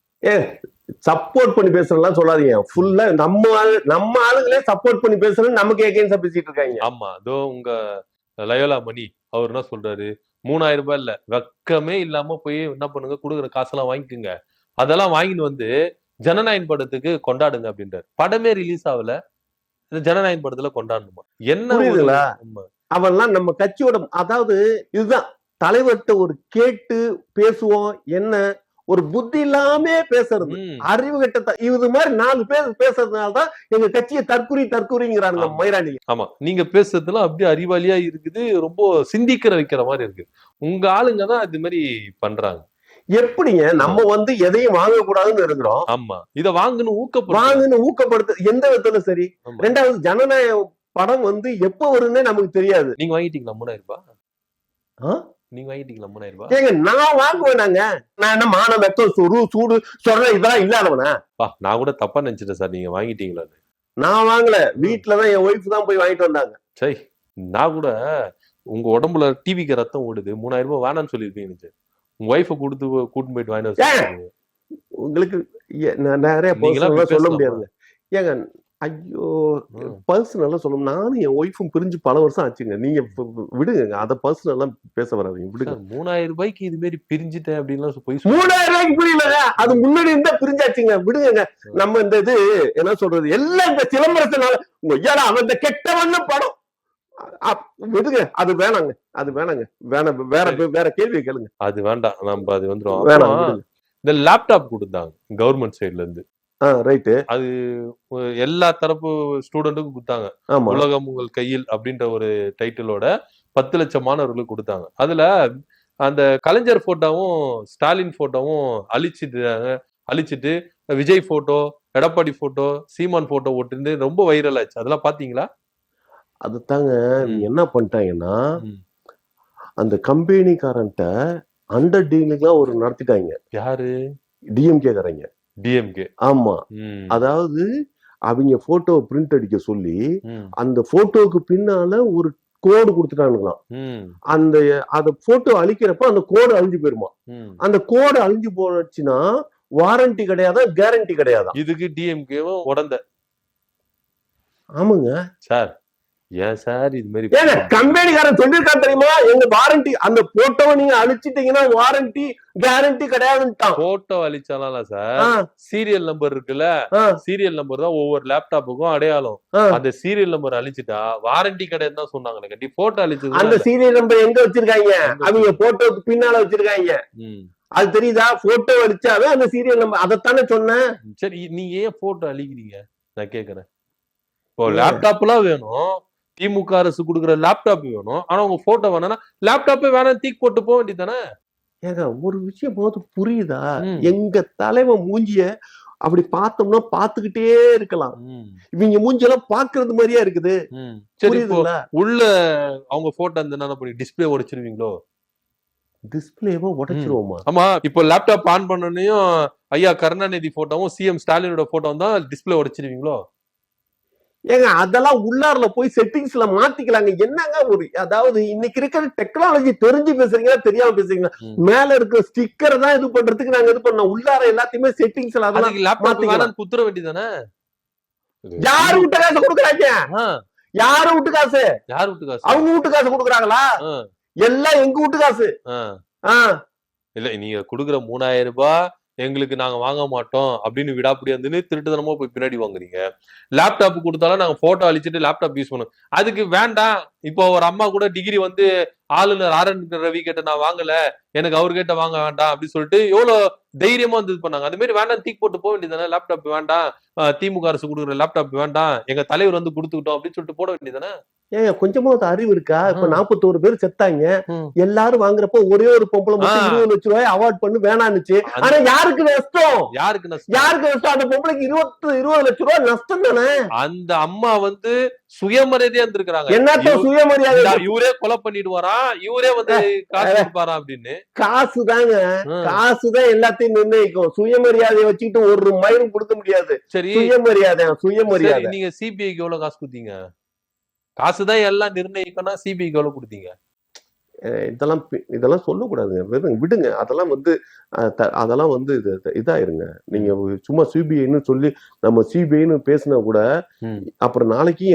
சப்போர்ட் பண்ணி பேசுறேன் சொல்லாதீங்க. ஃபுல்லா நம்ம ஆளுங்களே சப்போர்ட் பண்ணி பேசுறேன், நமக்கு எகெயின்ஸ்டா பேசிட்டு இருக்காங்க. ஆமா, அதோ உங்க லயோலா மணி அவர் என்ன சொல்றாரு, 3000 ரூபாய் இல்ல, வெக்கமே இல்லாம போய் என்ன பண்ணுங்க, கொடுக்குற காசெல்லாம் வாங்கிக்கோங்க, அதெல்லாம் வாங்கிட்டு வந்து ஜனநாயகன் படத்துக்கு கொண்டாடுங்க அப்படின்றாரு. படமே ரிலீஸ் ஆகல, ஜனநாயகன் படத்துல கொண்டாடணுமா? என்ன புரியுதுங்களா? அவெல்லாம் நம்ம கட்சியோட, அதாவது இதுதான் தலைவர்கிட்ட ஒரு கேட்டு பேசுவோம். என்ன ஒரு புத்தி இல்லாம பேசுறது, அறிவு கட்ட இது மாதிரி 4 பேர் பேசுறதுனாலதான் எங்க கட்சியை தற்குறிங்கிறாங்க மயிராண்டிங்க. ஆமா, நீங்க பேசுறதுலாம் அப்படியே அறிவாளியா இருக்குது, ரொம்ப சிந்திக்கிற வைக்கிற மாதிரி இருக்கு. உங்க ஆளுங்க தான் இது மாதிரி பண்றாங்க. எப்படிங்க நம்ம வந்து எதையும் வாங்கக்கூடாதுன்னு இருக்கிறோம். ஆமா, இத வாங்கணும் ஊக்கப்படுத்து எந்த விதத்துல சரி. ரெண்டாவது, ஜனநாயக படம் வந்து எப்ப வரும்னே நமக்கு தெரியாது. நீங்க வாங்கிட்டீங்களா 3000 ரூபாய்? நீங்க வாங்கிட்டீங்களா 3000 ரூபாய்? ஏங்க நான் வாங்குவேனாங்க? நான் என்ன மானம் வெக்கம் சூடு சொல்ற இதெல்லாம் இல்லாதவனா? நான் கூட தப்பா நினைச்சிட்டேன் சார், நீங்க வாங்கிட்டீங்களா? நான் வாங்கல, வீட்டுலதான் என் ஒய்ஃப் தான் போய் வாங்கிட்டு வந்தாங்க. சரி, நான் கூட உங்க உடம்புல டிவிக்கு ரத்தம் ஓடுது, 3000 ரூபாய் வேணாம்னு சொல்லிருப்பீங்க. உங்க ஒய்ஃப கூட்டிட்டு போயிட்டு வாங்கிட்டு உங்களுக்கு நிறைய சொல்ல முடியாதுங்க. ஏங்க ஐயோ, பர்சனலா சொல்லணும். நானும் என் ஒய்ஃபும் பிரிஞ்சு பல வருஷம் ஆச்சுங்க. நீங்க விடுங்க, அத பர்சனலா பேச வராதீங்க, விடுங்க. 3000 ரூபாய்க்கு இது மாதிரி பிரிஞ்சுட்டேன் அப்படின்லாம் போய் 3000 ரூபாய்க்கு புரியல, அது முன்னாடி இருந்தா பிரிஞ்சாச்சுங்க. விடுங்க, நம்ம இந்த இது என்ன சொல்றது, எல்லாம் இந்த சிலம்பரத்தினால அவன் இந்த கெட்டவன்னு படம். விடுங்க, அது வேணாங்க, வேற கேள்வி கேளுங்க. அது வேண்டாம், நம்ம அது வந்துரும். இந்த லேப்டாப் கொடுத்தாங்க கவர்மெண்ட் சைட்ல இருந்து. ரைட். அது எல்லா தரப்பு ஸ்டூடெண்ட்டுக்கும் கொடுத்தாங்க. உலகம் உங்கள் கையில் அப்படின்ற ஒரு டைட்டிலோட 10 லட்சம் மாணவர்களுக்கு கொடுத்தாங்க. அதுல அந்த கலைஞர் போட்டோவும் ஸ்டாலின் போட்டோவும் அழிச்சிட்டு விஜய் போட்டோ, எடப்பாடி போட்டோ, சீமான் போட்டோ ஓட்டு ரொம்ப வைரல் ஆச்சு. அதெல்லாம் பாத்தீங்களா? அதுதாங்க என்ன பண்ணிட்டாங்கன்னா, அந்த கம்பெனிக்காரன்ட்ட அண்டர் டீலிங்லாம் ஒரு நடத்திட்டாங்க. யாரு? டிஎம்கே காரங்க. டிஎம்கே. ஆமா, அதாவது அவங்க போட்டோ பிரிண்ட் அடிக்க சொல்லி அந்த போட்டோக்கு பின்னால ஒரு கோடு கொடுத்துட்டானுங்களாம். அந்த போட்டோ அழிக்கிறப்ப அந்த கோடு அழிஞ்சு போயிருமா. அந்த கோடு அழிஞ்சு போச்சுன்னா வாரண்டி கிடையாதா, கேரண்டி கிடையாதா? இதுக்கு டிஎம்கேவும் உடந்த. ஆமாங்க சார், ஏன் சார் இது மாதிரி ஏங்க கம்பெனிக்காரன் சொல்லிருக்கான் தெரியுமா, எங்க வாரண்டி அந்த போட்டோவை நீங்க அழிச்சிட்டீங்கன்னா வாரண்டி கேரண்டி கிடையாதுன்ட்டான். போட்டோ அழிச்சாலாம் சார், சீரியல் நம்பர் இருக்குல்ல, சீரியல் நம்பர் தான் ஒவ்வொரு லேப்டாப்புக்கும் அடையாளம். அந்த சீரியல் நம்பர் அழிச்சிட்டா வாரண்டி கிடையாது தான் சொன்னாங்க. கட்டி போட்டோ அழிச்சது அந்த சீரியல் நம்பர் எங்க வச்சிருக்காங்க, அவங்க போட்டோக்கு பின்னால வச்சிருக்காங்க. அது தெரியுதா, போட்டோ அழிச்சாவே அந்த சீரியல் நம்பர். அதைத்தானே சொன்னேன். சரி, நீங்க ஏன் போட்டோ அழிக்கிறீங்க நான் கேக்குறேன். இப்போ லேப்டாப்லாம் வேணும், திமுக அரசு கொடுக்குற லேப்டாப் வேணும், ஆனா உங்க போட்டோ வேணா லேப்டாப்பே வேணாம் தீக்கு போட்டு போக வேண்டியதானே. ஏங்க ஒரு விஷயம் போது புரியுதா, எங்க தலைவன் மூஞ்சிய அப்படி பார்த்தோம்னா பாத்துக்கிட்டே இருக்கலாம். இவங்க மூஞ்சியெல்லாம் பாக்குறது மாதிரியா இருக்குது. சரி, உள்ள அவங்க போட்டோ அந்த பண்ணி டிஸ்பிளே உடைச்சிருவீங்களோ? டிஸ்பிளேவா உடைச்சிருவோமா? ஆமா, இப்போ லேப்டாப் ஆன் பண்ணனையும் ஐயா கருணாநிதி போட்டோவும் சிஎம் ஸ்டாலினோட போட்டோவும் தான் டிஸ்பிளே உடைச்சிருவீங்களோ? ஏங்க அதெல்லாம் உள்ளார்ல போய் செட்டிங்ஸ்ல மாத்திக்கலாங்க. என்னங்க ஒரு, அதாவது இன்னைக்கு இருக்கிற டெக்னாலஜி தெரிஞ்சு பேசுறீங்களா தெரியாம பேசுறீங்களா? மேல இருக்கிற ஸ்டிக்கர் தான் இது பண்றதுக்கு நாங்க இது பண்ணோம். உள்ளார எல்லாத்தையுமே செட்டிங்ஸ்ல அதெல்லாம் லேப்டாப் குத்துற வேண்டியதானே. யாரு விட்டு காசு கொடுக்குறாங்க? யாரு விட்டு காசு? யாரு விட்டு காசு? அவங்க வீட்டு காசு கொடுக்குறாங்களா? எல்லாம் எங்க வீட்டு காசு. இல்ல, நீங்க கொடுக்குற 3000 ரூபாய் எங்களுக்கு நாங்க வாங்க மாட்டோம் அப்படின்னு விடாப்படி வந்து திருட்டுத்தனமா போய் பின்னாடி வாங்குறீங்க. லேப்டாப் கொடுத்தாலும் நாங்க போட்டோ அழிச்சிட்டு லேப்டாப் யூஸ் பண்ணுவோம். அதுக்கு வேண்டாம். இப்போ ஒரு அம்மா கூட டிகிரி வந்து ஆளுநர் ஆர் என் ரவி கேட்ட நான் வாங்கல, எனக்கு அவர் கேட்ட வாங்க வேண்டாம் அப்படின்னு சொல்லிட்டு எவ்வளவு தைரியமா வந்து பண்ணாங்க. அது மாதிரி வேண்டாம் தீக்கு போட்டு போக வேண்டியதானே. லேப்டாப் வேண்டாம், திமுக அரசு கொடுக்குற லேப்டாப் வேண்டாம், எங்க தலைவர் வந்து கொடுத்துக்கிட்டோம் அப்படின்னு சொல்லிட்டு போட வேண்டியதானே. ஏங்க கொஞ்சமாவது அறிவு இருக்கா? இப்ப 41 பேர் செத்தாங்க, எல்லாரும் வாங்குறப்போ ஒரே ஒரு பொம்பளை மட்டும் 20 லட்சம் ரூபாய் அவார்ட் பண்ணு வேணான்னுச்சு. ஆனா யாருக்கு நஷ்டம்? யாருக்கு நஷ்டம்? யாருக்கு நஷ்டம்? அந்த பொம்பளைக்கு 20 லட்சம் ரூபாய் நஷ்டம் தானே. அந்த அம்மா வந்து சுயமரியாதையா இருந்திருக்காங்க. என்னத்த சுயமரியாதை? இவரே கொலை பண்ணிடுவாரா, இவரே வந்து காசு கொடுப்பாரா அப்படின்னு. காசு தாங்க, காசுதான் எல்லாத்தையும் நிர்ணயிக்கும். சுயமரியாதையை வச்சுக்கிட்டு ஒரு மயிலும் கொடுக்க முடியாது. சரி, சுயமரியாதை சுயமரியாதை. நீங்க சிபிஐக்கு எவ்வளவு காசு கொடுத்தீங்க? காசுதான் எல்லாம் நிர்ணயிக்கணும், சிபிஐக்கு எவ்வளவு கொடுத்தீங்க? இதெல்லாம் சொல்லக்கூடாதுங்க, விடுங்க. அதெல்லாம் வந்து இதாயிருங்க. நீங்க சும்மா சிபிஐன்னு சொல்லி நம்ம சிபிஐன்னு பேசினா கூட அப்புறம் நாளைக்கு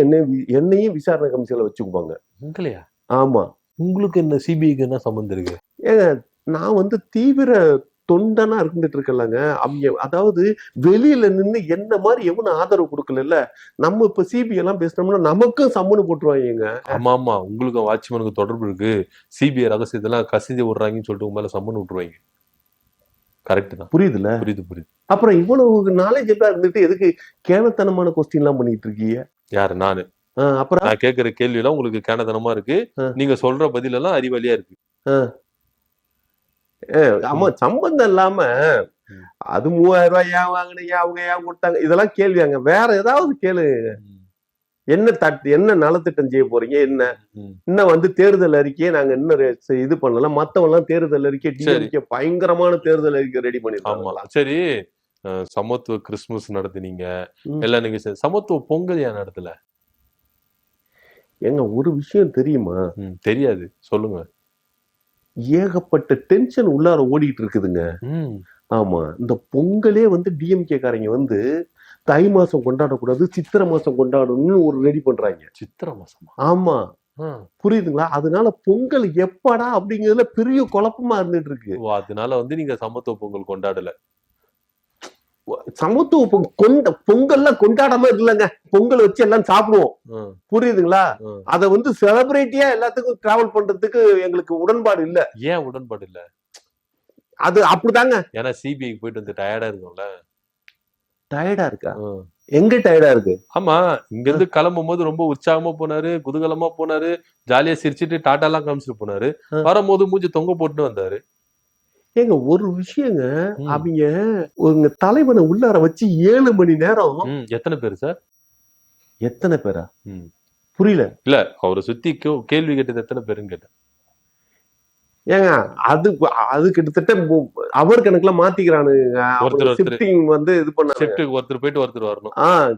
என்னையும் விசாரணை கமிஷன்ல வச்சுக்குவாங்க. உங்களையா? ஆமா. உங்களுக்கு என்ன சிபிஐக்கு என்ன சம்பந்தம் இருக்கு? ஏங்க நான் வந்து தீவிர தொண்டனா இருந்துட்டு இருக்கலாங்க. அவங்க அதாவது வெளியில நின்று என்ன மாதிரி எவனும் ஆதரவு கொடுக்கல. நம்ம இப்ப சிபிஐ எல்லாம் பேசினோம்னா நமக்கும் சம்மனு போட்டுருவாங்க. ஆமா ஆமா, உங்களுக்கும் வாட்ச்மேனுக்கு தொடர்பு இருக்கு, சிபிஐ ரகசியத்தெல்லாம் கசிஞ்சு விடுறாங்கன்னு சொல்லிட்டு உங்க மேல சம்மன் விட்டுருவாங்க. கரெக்ட் தான். புரியுதுல? புரியுது. அப்புறம் இவ்வளவு நாலேஜ் எல்லாம் இருந்துட்டு எதுக்கு கேனத்தனமான கொஸ்டின் எல்லாம் பண்ணிட்டு இருக்கீங்க? யாரு? நானு? அப்புறம் நான் கேட்கிற கேள்வி எல்லாம் உங்களுக்கு கேனத்தனமா இருக்கு, நீங்க சொல்ற பதில் எல்லாம் அறிவாளியா இருக்கு. ஆமா, சம்பந்தம் இல்லாம அது 3000 ரூபாய் ஏன் வாங்கினீங்க, அவங்க ஏன் கொடுத்தாங்க, இதெல்லாம் கேள்வியாங்க. வேற ஏதாவது கேளு. என்ன நலத்திட்டம் செய்ய போறீங்க? இன்னும் வந்து தேர்தல் அறிக்கையை நாங்க இன்னும் இது பண்ணலாம். மத்தவங்க எல்லாம் தேர்தல் அறிக்கை பயங்கரமான தேர்தல் அறிக்கை ரெடி பண்ணிருக்காங்க. சரி, சமத்துவ கிறிஸ்துமஸ் நடத்துனீங்க, எல்லாம் நீங்க சமத்துவ பொங்கல் ஏன் நடத்தல? ஏங்க ஒரு விஷயம் தெரியுமா? தெரியாது, சொல்லுங்க. ஏகப்பட்ட டென்ஷன் உள்ளார ஓடிட்டு இருக்குதுங்க. ஆமா, இந்த பொங்கலே வந்து டிஎம்கே காரங்க வந்து தை மாசம் கொண்டாடக்கூடாது, சித்திரை மாசம் கொண்டாடணும்னு ஒரு ரெடி பண்றாங்க. சித்திரை மாசம்? ஆமா, புரியுதுங்களா? அதனால பொங்கல் எப்படா அப்படிங்கிறதுல பெரிய குழப்பமா இருந்துட்டு இருக்கு. அதனால வந்து நீங்க சமத்துவ பொங்கல் கொண்டாடல? சமத்துவ பொங்கல்லாம் கொண்டாடாம இல்லைங்க. பொங்கல் வச்சு எல்லாம் சாப்பிடுவோம், புரியுதுங்களா? அத வந்து செலிபிரேட்டியா எல்லாத்துக்கும் டிராவல் பண்றதுக்கு எங்களுக்கு உடன்பாடு இல்ல. ஏன் உடன்பாடு இல்ல? அது அப்படிதாங்க. ஏன்னா சிபிஐக்கு போயிட்டு வந்து டயர்டா இருக்கும்ல. டயர்டா இருக்கா? எங்க டயர்டா இருக்கு? ஆமா, இங்க இருந்து கிளம்பும் போது ரொம்ப உற்சாகமா போனாரு, குதூகலமா போனாரு, ஜாலியா சிரிச்சுட்டு டாட்டா எல்லாம் காமிச்சிட்டு போனாரு. வரும்போது மூஞ்சி தொங்க போட்டு வந்தாரு. ஏங்க ஒரு விஷயங்க, அவங்க உங்க தலைவனை உள்ளார வச்சு 7 மணி நேரம். எத்தனை பேரு சார்? எத்தனை பேரா? புரியல. இல்ல, அவரை சுத்தி கேள்வி கேட்டது எத்தனை பேருன்னு கேட்டேன். ஏங்க அது கிட்டத்தட்ட அவர் கணக்குல மாத்திக்கிறானுங்க. ஷிஃப்டிங் வந்து இது பண்ண, ஷிஃப்ட்டுக்கு ஒருத்தர் போயிட்டு ஒருத்தர் வரணும்.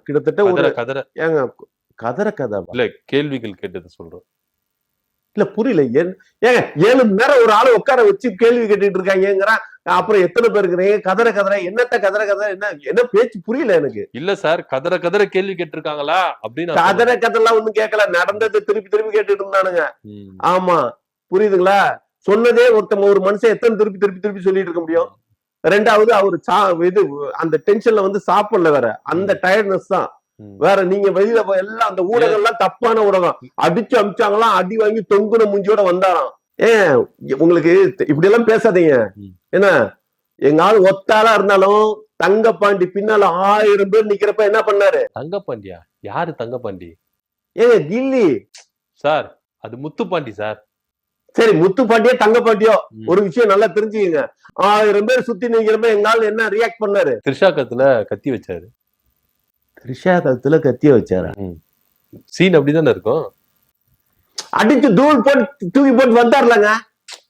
கிட்டத்தட்ட ஒரு கதற ஏங்க கதற கதை இல்ல, கேள்விகள் கேட்டது சொல்றோம். இல்ல புரியல. ஏங்க 7 மணி நேரம் ஒரு ஆளை உட்கார வச்சு கேள்வி கேட்டுட்டு இருக்காங்கிறான். அப்புறம் எத்தனை பேர் இருக்கிறீங்க, கதற என்னத்த கதற என்ன பேச்சு புரியல எனக்கு. இல்ல சார், கதற கேள்வி கேட்டிருக்காங்களா அப்படின்னு கதறெல்லாம் ஒண்ணும் கேட்கல, நடந்தது திருப்பி கேட்டுட்டு இருந்தானுங்க. ம். ஆமா, புரியுதுங்களா? சொன்னதே ஒரு மனுஷன் எத்தனை திருப்பி சொல்லிட்டு இருக்க முடியும்? ரெண்டாவது அவரு இது அந்த டென்ஷன்ல வந்து சாப்பிடல வேற, அந்த டயர்ட்னஸ் தான் வேற. நீங்க வெளியில எல்லாம் அந்த ஊடகம் எல்லாம் தப்பான ஊடகம், அடிச்சு அமிச்சாங்களாம், அடி வாங்கி தொங்குன முஞ்சியோட வந்தாராம். ஏன் உங்களுக்கு இப்படி எல்லாம் பேசாதீங்க. என்ன, எங்க ஆள் ஒத்தாளா இருந்தாலும் தங்கப்பாண்டி பின்னால 1000 பேர் நிக்கிறப்ப என்ன பண்ணாரு? தங்கப்பாண்டியா? யாரு தங்கப்பாண்டி? ஏங்க கில்லி சார், அது முத்துப்பாண்டி சார். சரி, முத்துப்பாண்டியோ தங்கப்பாண்டியோ ஒரு விஷயம் நல்லா தெரிஞ்சுக்கங்க. 1000 பேர் சுத்தி நிக்கிறப்ப எங்க ஆள் என்ன ரியாக்ட் பண்ணாரு? த்ரிஷா கத்துல கத்தி வச்சாரு. த்ரிஷா கழுத்துல கத்திய வச்சாரா? சீன் அப்படிதானே இருக்கும். அடிச்சு தூள் போட்டு தூக்கி போட்டு வந்தாருலங்க.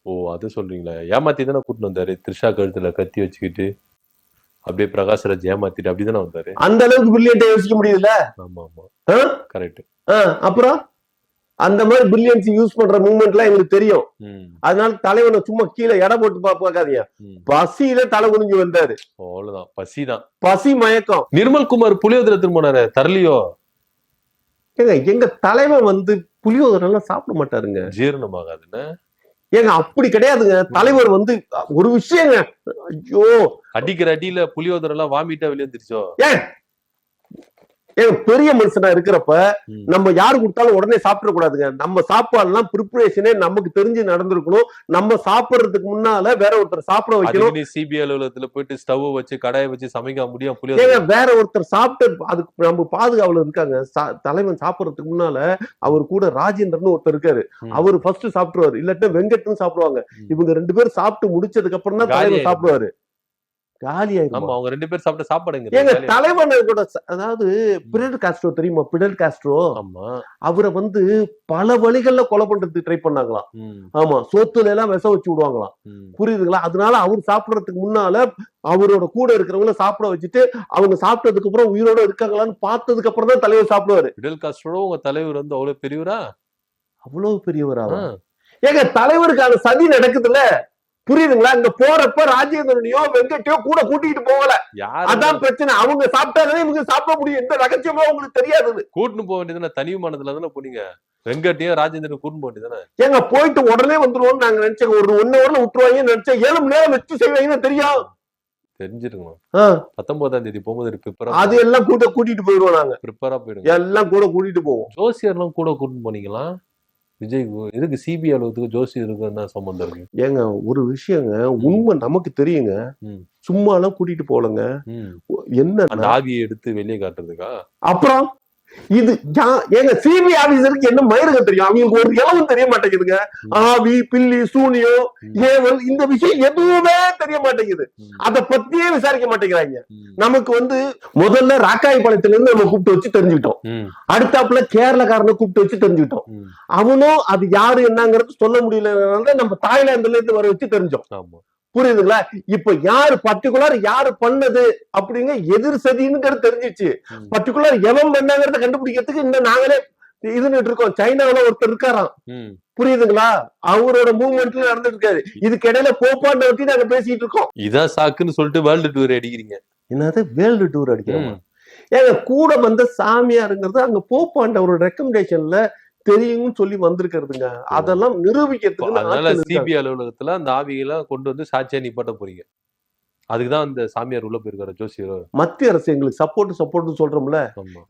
ஓ, அது சொல்றீங்களா? ஏமாத்தி தானே கூட்டிட்டு வந்தாரு. த்ரிஷா கழுத்துல கத்தி வச்சுக்கிட்டு அப்படியே பிரகாஷ்ராஜ் ஏமாத்திட்டு அப்படிதானே வந்தாரு. அந்த அளவுக்கு பிரில்லியன்ட்டா யோசிக்க முடியுதுல. ஆமா ஆமா, கரெக்ட். அப்புறம் அந்த மாதிரி பிரில்லியன்ஸ் யூஸ் பண்ற மூவ்மெண்ட்லாம் எங்களுக்கு தெரியும். அதனால தலைவனை சும்மா கீழே எடை போட்டு பார்க்காதீங்க. பசியில தலை குனிஞ்சு வந்தாரு. அவ்வளவுதான், பசிதான், பசி மயக்கம். நிர்மல்குமார் புளியோதரை திரும்பினாரு, தரலையோ? ஏங்க எங்க தலைவன் வந்து புளியோதரை எல்லாம் சாப்பிட மாட்டாருங்க, ஜீரணமாகாதுன்னு. ஏங்க அப்படி கிடையாதுங்க. தலைவர் வந்து ஒரு விஷயங்க, ஐயோ, அடிக்கிற அடியில புளியோதரை எல்லாம் வாமிட்டா வெளியே வந்துருச்சோ. ஏங்க பெரிய மனுஷனா இருக்கிறப்ப நம்ம யாரு கொடுத்தாலும் உடனே சாப்பிட கூடாதுங்க. நம்ம சாப்பாடுலாம் ப்ரிப்பரேஷனே நமக்கு தெரிஞ்சு நடந்திருக்கணும். நம்ம சாப்பிடுறதுக்கு முன்னால வேற ஒருத்தர் சாப்பிட வைக்கணும். சிபிஐ அலுவலகத்துல போயிட்டு ஸ்டவ் வச்சு கடாயை வச்சு சமைக்க முடியும்? ஏங்க வேற ஒருத்தர் சாப்பிட்டு அதுக்கு நம்ம பாதுகாவலர் இருக்காங்க. தலைவன் சாப்பிடுறதுக்கு முன்னால அவர் கூட ராஜேந்திரன் ஒருத்தர் இருக்காரு, அவரு ஃபர்ஸ்ட் சாப்பிடுவாரு, இல்லாட்டா வெங்கட்னு சாப்பிடுவாங்க. இவங்க 2 பேரும் சாப்பிட்டு முடிச்சதுக்கு அப்புறம் தான் தலைவன் சாப்பிடுவாரு. காலியாயிரும். அவங்க 2 பேர் சாப்பிட்ட சாப்பாடு எங்க தலைவன் கூட, அதாவது பிடல் காஸ்ட்ரோ தெரியுமா? பிடல் காஸ்ட்ரோ அவரை வந்து பல வழிகள்ல கொலை பண்றதுக்கு ட்ரை பண்ணாங்களாம். ஆமா, சோத்துல எல்லாம் விஷம் வச்சு விடுவாங்களாம். புரியுதுங்களா? அதனால அவர் சாப்பிடறதுக்கு முன்னால அவரோட கூட இருக்கிறவங்கள சாப்பிட வச்சுட்டு அவங்க சாப்பிட்டதுக்கு அப்புறம் உயிரோட இருக்காங்களான்னு பார்த்ததுக்கு அப்புறம் தான் தலைவர் சாப்பிடுவாரு. பிடல் காஸ்ட்ரோ உங்க தலைவர் வந்து அவ்வளவு பெரியவரா? அவ்வளவு பெரியவரா? ஏங்க தலைவருக்கான சதி நடக்குதுல்ல, புரியுதுங்களா? இங்க போறப்ப ராஜேந்திரனையோ வெங்கட்டையோ கூட கூட்டிட்டு போகல. அதான் பிரச்சனை. அவங்க சாப்பிட்டாலே இவங்க சாப்பிட முடியும். எந்த ரகசியமோ உங்களுக்கு தெரியாது. கூட்டிட்டு போக வேண்டியதானே, தனி விமானத்துல தானே போனீங்க. வெங்கட்டையும் ராஜேந்திரன் கூட்டிட்டு போக வேண்டியதானே. ஏங்க போயிட்டு உடனே வந்துருவோம்னு நாங்க நினைச்சோம். ஒரு 1 ஹவர்ல விட்டுருவாங்கன்னு நினைச்சேன். 7 மணி நேரம் வச்சு செய்வாங்கன்னு தெரியும். தெரிஞ்சிருக்கணும். 19ஆம் தேதி போகும்போது அது எல்லாம் கூட்டிட்டு போயிடுவோம். நாங்க ப்ரிப்பேரா போயிடுவோம். எல்லாம் கூட கூட்டிட்டு போவோம். ஜோசியர் எல்லாம் கூட கூட்டிட்டு போனீங்களா? விஜய் இதுக்கு சிபிஐ அலுவலகத்துக்கு ஜோசியருக்கு என்ன சம்பந்தம் இருக்கு? ஏங்க ஒரு விஷயங்க, உண்மை நமக்கு தெரியுங்க. சும்மா எல்லாம் கூட்டிட்டு போலங்க. என்ன அந்த ஆவியை எடுத்து வெளியே காட்டுறதுக்கா? அப்புறம் இது ஏங்க சிபிஐ ஆபீசருக்கு என்ன மயிருக்கு தெரியும்? அவங்களுக்கு ஒரு இளவும் தெரிய மாட்டேங்குதுங்க. ஆவி, பில்லி, சூனியம், ஏவல், இந்த விஷயம் எதுவுமே தெரிய மாட்டேங்குது. அத பத்தியே விசாரிக்க மாட்டேங்கிறாங்க. நமக்கு வந்து முதல்ல ராக்காயபாளையத்துல இருந்து நம்ம கூப்பிட்டு வச்சு தெரிஞ்சுக்கிட்டோம். அடுத்தாப்புல கேரளக்காரனை கூப்பிட்டு வச்சு தெரிஞ்சுக்கிட்டோம். அவனும் அது யாரு என்னங்கிறது சொல்ல முடியல, நம்ம தாய்லாந்துல இருந்து வர வச்சு தெரிஞ்சோம். புரியுதுங்களா? இப்ப யாரு பர்டிகுலர் யாரு பண்ணது அப்படிங்க எதிர் சதின்னு தெரிஞ்சிச்சு. பர்டிகுலர் எவன் பண்ணாங்கிறத கண்டுபிடிக்கிறதுக்கு இன்னும் நாங்களே இதுன்னு இருக்கோம். சைனாவில ஒருத்தர் இருக்காராம், புரியுதுங்களா? அவரோட மூவ்மெண்ட்ல நடந்துட்டு இருக்காரு. இதுக்கு இடையில போப்பாண்ட வச்சு நாங்க பேசிட்டு இருக்கோம். இதான் சாக்குன்னு சொல்லிட்டு வேர்ல்டு டூர் அடிக்கிறீங்க. என்னது வேர்ல்டு டூர் அடிக்கிறோம்? ஏங்க கூட வந்த சாமியாருங்கிறது அங்க போப்பாண்டவரோட ரெக்கமெண்டேஷன்ல தெரியும்னு சொல்லி வந்திருக்கிறதுங்க. அதெல்லாம் நிரூபிக்கிறதுக்கு சிபிஐ அலுவலகத்துல அந்த ஆவியெல்லாம் கொண்டு வந்து சாட்சியா நிப்பாட்ட போறீங்க. அதுக்குதான் அந்த சாமியார் உள்ள போயிருக்காரு ஜோசியர். மத்திய அரசு எங்களுக்கு சப்போர்ட் சொல்றோம்ல,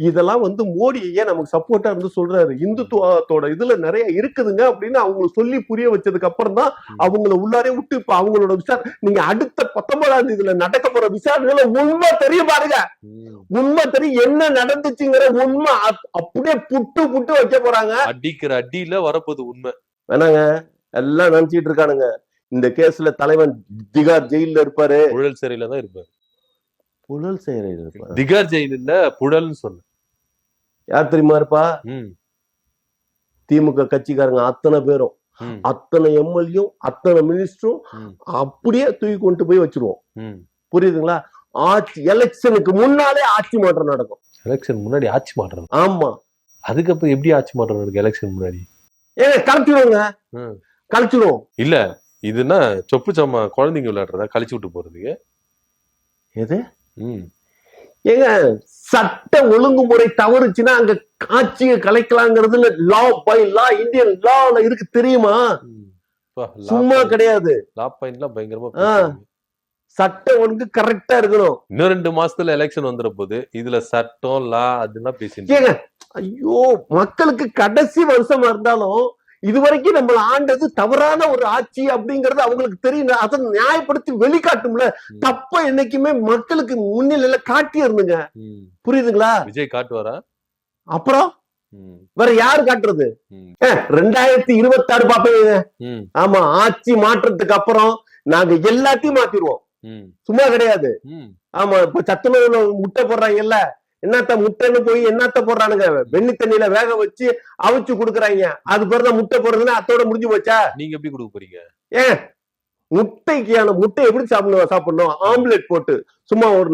இதெல்லாம் வந்து மோடியே நமக்கு சப்போர்ட்டா இருந்து சொல்றாரு. இந்துத்துவத்தோட இதுல நிறைய இருக்குதுங்க அப்படின்னு அவங்களுக்கு சொல்லி புரிய வச்சதுக்கு அப்புறம் தான் அவங்கள உள்ளாரே விட்டு இப்ப அவங்களோட விசாரணை, நீங்க அடுத்த 19ஆம் தேதியில நடக்க போற விசாரணையில உண்மை தெரிய பாருங்க. உண்மை தெரியும், என்ன நடந்துச்சுங்கிற உண்மை அப்படியே புட்டு வைக்க போறாங்க. அடிக்கிற அடியில வரப்போது உண்மை வேணாங்க. எல்லாம் நினைச்சிட்டு இருக்கானுங்க இந்த கேஸ்ல தலைவன் திகார் ஜெயில இருப்பாரு. புழல் சிறையில தான் இருப்பாரு. புழல் சிறையில இருப்பாரு. திகார் ஜெயில இல்ல, புழல்னு சொன்ன. யார் தெரியுமா இருப்பா? திமுக கட்சிக்காரங்க அத்தனை பேரும், அத்தனை எம்எல்ஏயும் அத்தனை மினிஸ்டரும் அப்படியே தூக்கி கொண்டு போய் வச்சிருவோம். புரியுதுங்களா? ஆட்சி எலெக்ஷனுக்கு முன்னாலே ஆட்சி மாற்றம் நடக்கும். எலெக்ஷன் முன்னாடி ஆட்சி மாற்றம்? ஆமா. அதுக்கப்புறம் எப்படி ஆட்சி மாற்றம் நடக்கும்? எலெக்ஷன் முன்னாடி ஏங்க கலைச்சிடுவோங்க, ம். கலைச்சிடுவோம். இல்ல இதுன்னா சொப்பு சாமா குழந்தைங்க விளையாடுறதா கழிச்சு விட்டு போறதுக்கு? எது? ம். ஏங்க சட்ட ஒழுங்குமுறை தவறுச்சுன்னா அங்க ஆட்சியை கலைக்கலாங்கிறதுல லா பை லா இந்தியன் லால இருக்கு தெரியுமா? ம். அப்பா, சும்மா கிடையாது. லா பாயிண்ட்லாம் பயங்கரமா ஆ, பேசுறீங்க. சட்ட ஒழுங்கு கரெக்டா இருக்கணும். இன்னும் 2 மாசத்துல எலெக்ஷன் வந்துற போது இதுல சட்டம் லா அதெல்லாம் பேசிட்டு ஏங்க ஐயோ, மக்களுக்கு கடைசி வருஷமா இருந்தாலும் இதுவரைக்கும் நம்மள ஆண்டது தவறான ஒரு ஆட்சி அப்படிங்கறது அவங்களுக்கு தெரியும். அதை நியாயப்படுத்தி வெளிக்காட்டும்ல. ம். தப்ப என்னைக்குமே மக்களுக்கு முன்னிலையில காட்டி இருந்துங்க. ம். புரியுதுங்களா? விஜய் காட்டுவாரா? அப்புறம் ம். வேற யாரு காட்டுறது? ம். 2026 பாப்பீங்க. ம். ஆமா, ஆட்சி மாற்றத்துக்கு அப்புறம் நாங்க எல்லாத்தையும் மாத்திடுவோம். ம். சும்மா கிடையாது. ம். ஆமா, இப்ப சத்துணவுல முட்டை போடுறாங்கல்ல, என்னத்த முட்டைன்னு போய் என்னத்த போடுறானுங்க, வெண்ணி தண்ணியில வேக வச்சு அவிச்சு குடுக்குறாங்க. அது பேர் தான் முட்டை போடுறதுன்னா அத்தோட முடிஞ்சு போச்சா? நீங்க எப்படி கொடுக்க போறீங்க? ஏன் முட்டைக்கான முட்டை எப்படி சாப்பிடணும்? ஆம்லெட் போட்டு சும்மா ஒரு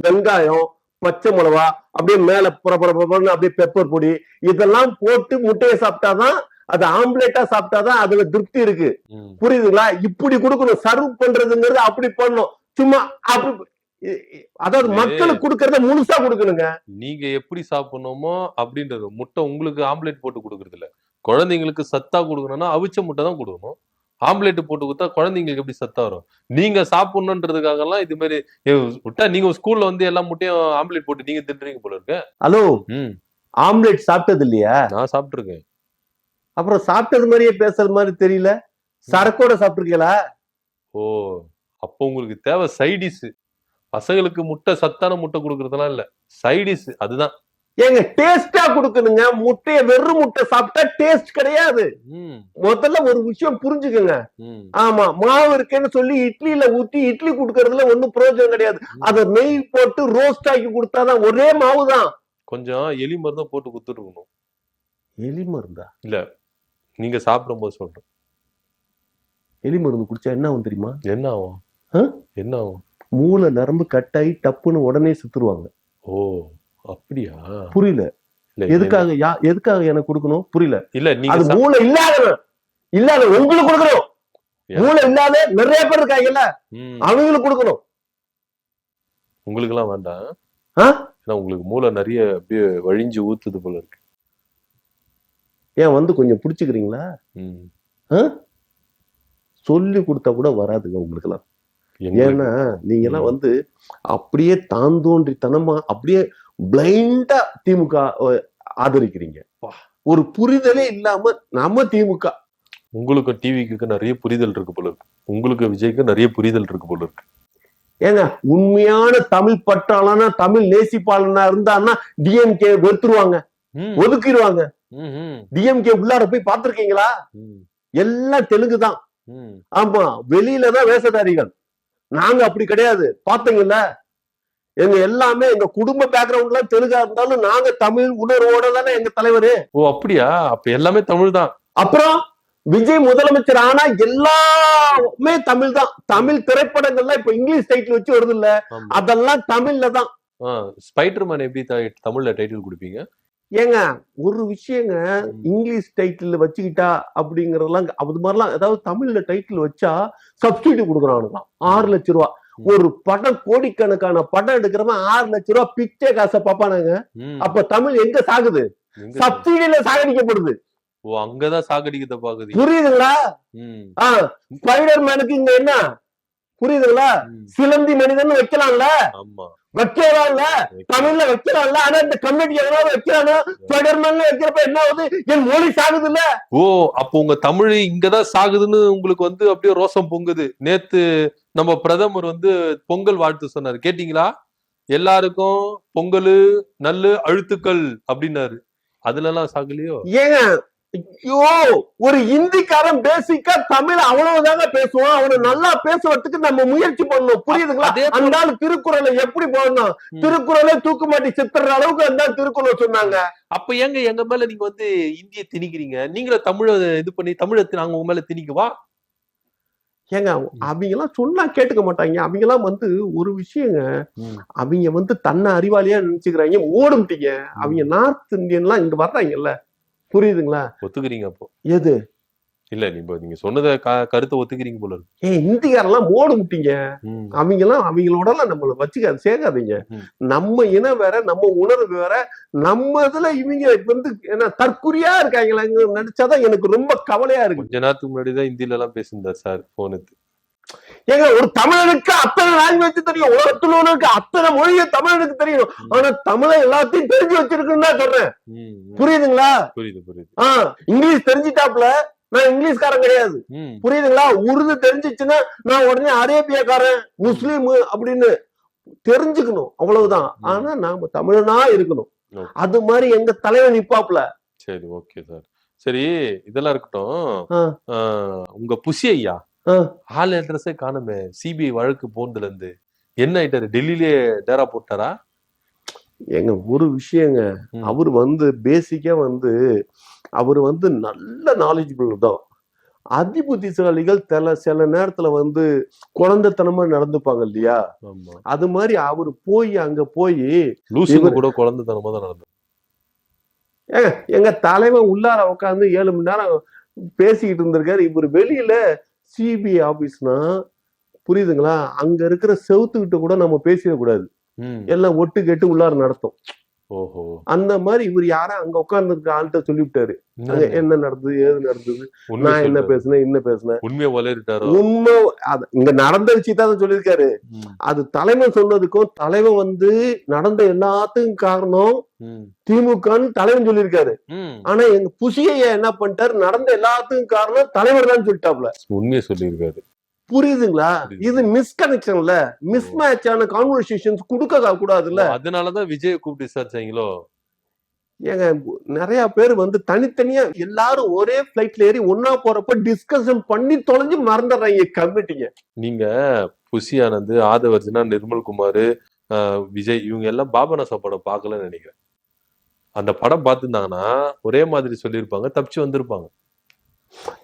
வெங்காயம், பச்சை மிளகா, அப்படியே மேல புறப்புறன்னு அப்படியே பெப்பர் பொடி இதெல்லாம் போட்டு முட்டையை சாப்பிட்டாதான் அது ஆம்லெட்டா சாப்பிட்டாதான் அதுல திருப்தி இருக்கு. ம். புரியுதுங்களா? இப்படி கொடுக்கணும். சர்வ் பண்றதுங்கிறது அப்படி பண்ணணும். சும்மா அப்படி அதாவது இது மக்களுக்கு கொடுக்கறத முழுசா கொடுக்கணுங்க. நீங்க எப்படி சாப்பிடணுமோ அப்படின்றது. முட்டை உங்களுக்கு ஆம்லெட் போட்டு கொடுக்கறது இல்ல. குழந்தைங்களுக்கு சத்தா கொடுக்கணும்னா அவிச்ச முட்டை தான் கொடுக்கணும். ஆம்லெட் போட்டு கொடுத்தா குழந்தைங்களுக்கு எப்படி சத்தா வரும்? நீங்க சாப்பிடணுன்றதுக்காக எல்லாம் இது மாதிரி விட்டா நீங்க ஸ்கூல்ல வந்து எல்லா முட்டையும் ஆம்லெட் போட்டு நீங்க தின்றீங்க போல இருக்கு. ஹலோ, ம். ஆம்லெட் சாப்பிட்டது இல்லையா? நான் சாப்பிட்டுருக்கேன். அப்புறம் சாப்பிட்டது மாதிரியே பேசுறது மாதிரி தெரியல. சரக்கோட சாப்பிட்டுருக்கீங்களா? ஓ, அப்போ உங்களுக்கு தேவை சைடிஸ். பசங்களுக்கு முட்டை சத்தான முட்டை கொடுக்கறதெல்லாம் இல்ல, சைடிஸ் அதுதான். ஏங்க டேஸ்டா கொடுக்கணுங்க. முட்டைய வெறும் முட்டை சாப்பிட்டா டேஸ்ட் கிடையாது. ம். முதல்ல ஒரு விஷயம் புரிஞ்சுக்கங்க. ம். ஆமா, மாவு இருக்கேன்னு சொல்லி இட்லியில ஊத்தி இட்லி கொடுக்கறதுல ஒண்ணும் பிரயோஜனம் கிடையாது. அத நெய் போட்டு ரோஸ்ட் ஆக்கி கொடுத்தாதான் ஒரே மாவு தான். கொஞ்சம் எலி மருந்தும் போட்டு குத்துட்டு இருக்கணும். எலி மருந்தா? இல்ல, நீங்க சாப்பிடும் போது சொல்றேன். எலி மருந்து குடிச்சா என்ன ஆகும் தெரியுமா? என்ன ஆகும்? ஆ? என்ன ஆகும்? மூளை நரம்பு கட்டாயி டப்புன்னு உடனே செத்துருவாங்க. ஓ, அப்படியா? புரியல. இல்ல எதுக்காக எதுக்காக எனக்கு கொடுக்கணும்? புரியல. இல்ல நீங்க அது மூளை இல்லாத உங்களுக்கு கொடுக்கணும். மூளை இல்லாத நிறைய பேர் இருக்காங்கல்ல, அவங்களுக்கு கொடுக்கணும். உங்களுக்கு எல்லாம் வேண்டாம். ஆ? ஏன்னா உங்களுக்கு மூளை நிறைய அப்படியே வழிஞ்சு ஊத்துது போல இருக்கு. ஏன் வந்து கொஞ்சம் புடிச்சுக்கிறீங்களா? ம். ஆ? சொல்லி கொடுத்தா கூட வராதுங்க உங்களுக்கு எல்லாம். ஏன்னா நீங்க எல்லாம் வந்து அப்படியே தாந்தோன்றித்தனமா அப்படியே பிளைண்டா திமுக ஆதரிக்கிறீங்க. ஒரு புரிதலே இல்லாம நம்ம திமுக. உங்களுக்கு டிவிக்கு நிறைய புரிதல் இருக்கு போல இருக்கு. உங்களுக்கு விஜய்க்கு நிறைய புரிதல் இருக்கு போல இருக்கு. ஏங்க உண்மையான தமிழ் பற்றாளனா தமிழ் நேசிப்பாளனா இருந்தான்னா டிஎம்கே வெறுத்துருவாங்க, ஒதுக்கிடுவாங்க. டிஎம்கே உள்ளார போய் பாத்திருக்கீங்களா? எல்லாம் தெலுங்கு தான். ஆமா, வெளியிலதான் வேஷதாரிகள். நாங்க அப்படி கிடையாது. பாத்தீங்கல்ல, எங்க எல்லாமே எங்க குடும்ப பேக்ரவுண்ட்ல தெலுங்கா இருந்தாலும் நாங்க தமிழ் உணர்வோட தானே எங்க தலைவரு. ஓ அப்படியா? அப்ப எல்லாமே தமிழ் தான். அப்புறம் விஜய் முதலமைச்சர் ஆனா எல்லாமே தமிழ் தான். தமிழ் திரைப்படங்கள்லாம் இப்ப இங்கிலீஷ் டைட்டில் வச்சு வருது இல்ல, அதெல்லாம் தமிழ்ல தான். ஸ்பைடர்மேன் எப்படி தமிழ்ல டைட்டில் கொடுப்பீங்க? ஏங்க ஒரு விஷயங்க, இங்கிலீஷ் டைட்டில் வச்சுக்கிட்டா அப்படிங்கறதெல்லாம் அது மாதிரிலாம் ஏதாவது தமிழ்ல டைட்டில் வச்சா சப்ஸ்டிடியூட் கொடுக்குறானுங்க 6 லட்சம் ரூபாய். ஒரு படம் கோடிக்கணக்கான படம் எடுக்கிறவன் 6 லட்சம் ரூபாய் பிச்சை காசை பாப்பானாங்க. அப்ப தமிழ் எங்க சாகுது? சப்சிடியில சாகடிக்கப்படுது. ஓ, அங்கதான் சாகடிக்கத பாக்குது. புரியுதுங்களா? ஸ்பைடர்மேனுக்கு இங்க என்ன புரியுதுங்களா? சிலந்தி மனிதன் வைக்கலாம்ல, வைக்கலாம்ல, தமிழ்ல வைக்கலாம்ல. ஆனா இந்த கம்யூனிட்டி எதனால வைக்கிறானோ ஸ்பைடர்மேன் வைக்கிறப்ப என்ன ஆகுது? என் மொழி சாகுது இல்ல. ஓ, அப்போ உங்க தமிழ் இங்கதான் சாகுதுன்னு உங்களுக்கு வந்து அப்படியே ரோசம் பொங்குது. நேத்து நம்ம பிரதமர் வந்து பொங்கல் வாழ்த்து சொன்னாரு, கேட்டீங்களா? எல்லாருக்கும் பொங்கல் நல்ல அழுத்துக்கள் அப்படின்னாரு. அதுல எல்லாம் சாகலையோ? ஏங்க ஐயோ, ஒரு இந்திக்காரன் பேசிக்கா தமிழ் அவ்வளவுதாங்க பேசுவான். அவனை நல்லா பேசுறதுக்கு நம்ம முயற்சி பண்ணணும். புரியுதுங்களா? அந்த திருக்குறளை எப்படி போடணும், திருக்குறளை தூக்கு மாட்டி சித்துற அளவுக்கு அந்த திருக்குறள் சொன்னாங்க. அப்ப ஏங்க எங்க மேல நீங்க வந்து இந்திய திணிக்கிறீங்க? நீங்கள தமிழ இது பண்ணி தமிழை நாங்க உங்க மேல திணிக்கவா? ஏங்க அவங்க எல்லாம் சொன்னா கேட்டுக்க மாட்டாங்க. அவங்க எல்லாம் வந்து ஒரு விஷயங்க, அவங்க வந்து தன்னை அறிவாளியா நினைச்சுக்கிறாங்க. ஓடும்ட்டீங்க. அவங்க நார்த் இந்தியன் எல்லாம் இங்க வர்றாங்கல்ல, புரியுதுங்களா? ஒத்துக்கிறீங்க அப்போ. எது? இல்ல நீங்க சொன்னத கருத்தை ஒத்துக்கிறீங்க போல இருக்கு. இந்திக்காரெல்லாம் மோடு முட்டிங்க. ம். அவங்களோடலாம் நம்மள வச்சுக்காது சேர்க்காதீங்க. ம். நம்ம இனம் வேற, நம்ம உணர்வு வேற. நம்ம இதுல இவங்க வந்து என்ன தற்குறியா இருக்காங்களா நினைச்சாதான் எனக்கு ரொம்ப கவலையா இருக்கு. கொஞ்ச நேரத்துக்கு முன்னாடி தான் ஹிந்தில எல்லாம் பேசியிருந்தார் சார் போன் எடுத்து. ஏங்க ஒரு தமிழனுக்கு அத்தனை லாங்குவேஜ் தெரியும், உலகத்துல உள்ளவனுக்கு அத்தனை மொழியை தமிழனுக்கு தெரியும். ஆனா தமிழை எல்லாத்தையும் தெரிஞ்சு வச்சிருக்குன்னு தான் சொல்றேன். புரியுதுங்களா? புரியுது. இங்கிலீஷ் தெரிஞ்சிட்டாப்ல நான் இங்கிலீஷ்காரன் கிடையாது. புரியுதுங்களா? உருது தெரிஞ்சிச்சுன்னா நான் உடனே அரேபியக்காரன், முஸ்லீம் அப்படின்னு தெரிஞ்சுக்கணும், அவ்வளவுதான். ஆனா நாம தமிழனா இருக்கணும். அது மாதிரி எங்க தலைவன் நிப்பாப்ல. சரி, ஓகே சார். சரி, இதெல்லாம் இருக்கட்டும். உங்க புஷி ஐயா ஆள் அட்ரஸே காணுமே. சிபிஐ வழக்கு போனதுல இருந்து என்ன ஆயிட்டாரு? டெல்லியிலே டேரா போட்டாரா? எங்க ஒரு விஷயங்க, அவரு வந்து பேசிக்கா வந்து அவரு வந்து நல்ல நாலேஜபிள் தான். அதிபுத்திசாலிகள் சில நேரத்துல வந்து குழந்தைத்தனமா நடந்துப்பாங்க இல்லையா? அது மாதிரி அவரு போய் அங்க போய் லூசுங்க கூட குழந்தைத்தனமா தான் நடந்து. எங்க தலைவன் உள்ளார உட்காந்து 7 மணி நேரம் பேசிக்கிட்டு இருந்திருக்காரு. இவரு வெளியில சிபிஐ ஆபீஸ்னா புரியுதுங்களா? அங்க இருக்கிற செவுத்துக்கிட்ட கூட நம்ம பேசிடக்கூடாது. எல்லாம் ஒட்டு கேட்டு உள்ளார நடத்தும். ஓஹோ. அந்த மாதிரி இவர் யாரும் அங்க உட்கார்ந்து இருக்க ஆள்கிட்ட சொல்லிவிட்டாரு, என்ன நடந்தது, ஏது நடந்தது, நான் என்ன பேசுனேன் உண்மையை வளரிட்டாரு. உண்மை இங்க நடந்த விஷயத்தான் சொல்லியிருக்காரு. அது தலைவன் சொன்னதுக்கும், தலைவன் வந்து நடந்த எல்லாத்துக்கும் காரணம் திமுகன்னு தலைவன் சொல்லியிருக்காரு. ஆனா எங்க புசிய என்ன பண்ணிட்டாரு, நடந்த எல்லாத்துக்கும் காரணம் தலைவர் தான் சொல்லிட்டாப்ல. உண்மையை சொல்லியிருக்காரு. புரியுதுங்களா? இது மிஸ்கனெக்ஷன்ல மிஸ் மேட்சான கான்வர்சேஷன்ஸ் கொடுக்க கூடாதுல்ல. அதனாலதான் விஜய் கூப்பிட்டு விசாரிச்சாங்களோ? ஏங்க நிறைய பேர் வந்து தனித்தனியா எல்லாரும் ஒரே பிளைட்ல ஏறி ஒன்னா போறப்ப டிஸ்கஷன் பண்ணி தொலைஞ்சு மறந்துடுறாங்க கமிட்டிங்க. நீங்க புஷி ஆனந்த், ஆதவர்ஜனா, நிர்மல்குமார், விஜய் இவங்க எல்லாம் பாபநாசா படம் பார்க்கலன்னு நினைக்கிறேன். அந்த படம் பார்த்துருந்தாங்கன்னா ஒரே மாதிரி சொல்லியிருப்பாங்க, தப்பிச்சு வந்திருப்பாங்க.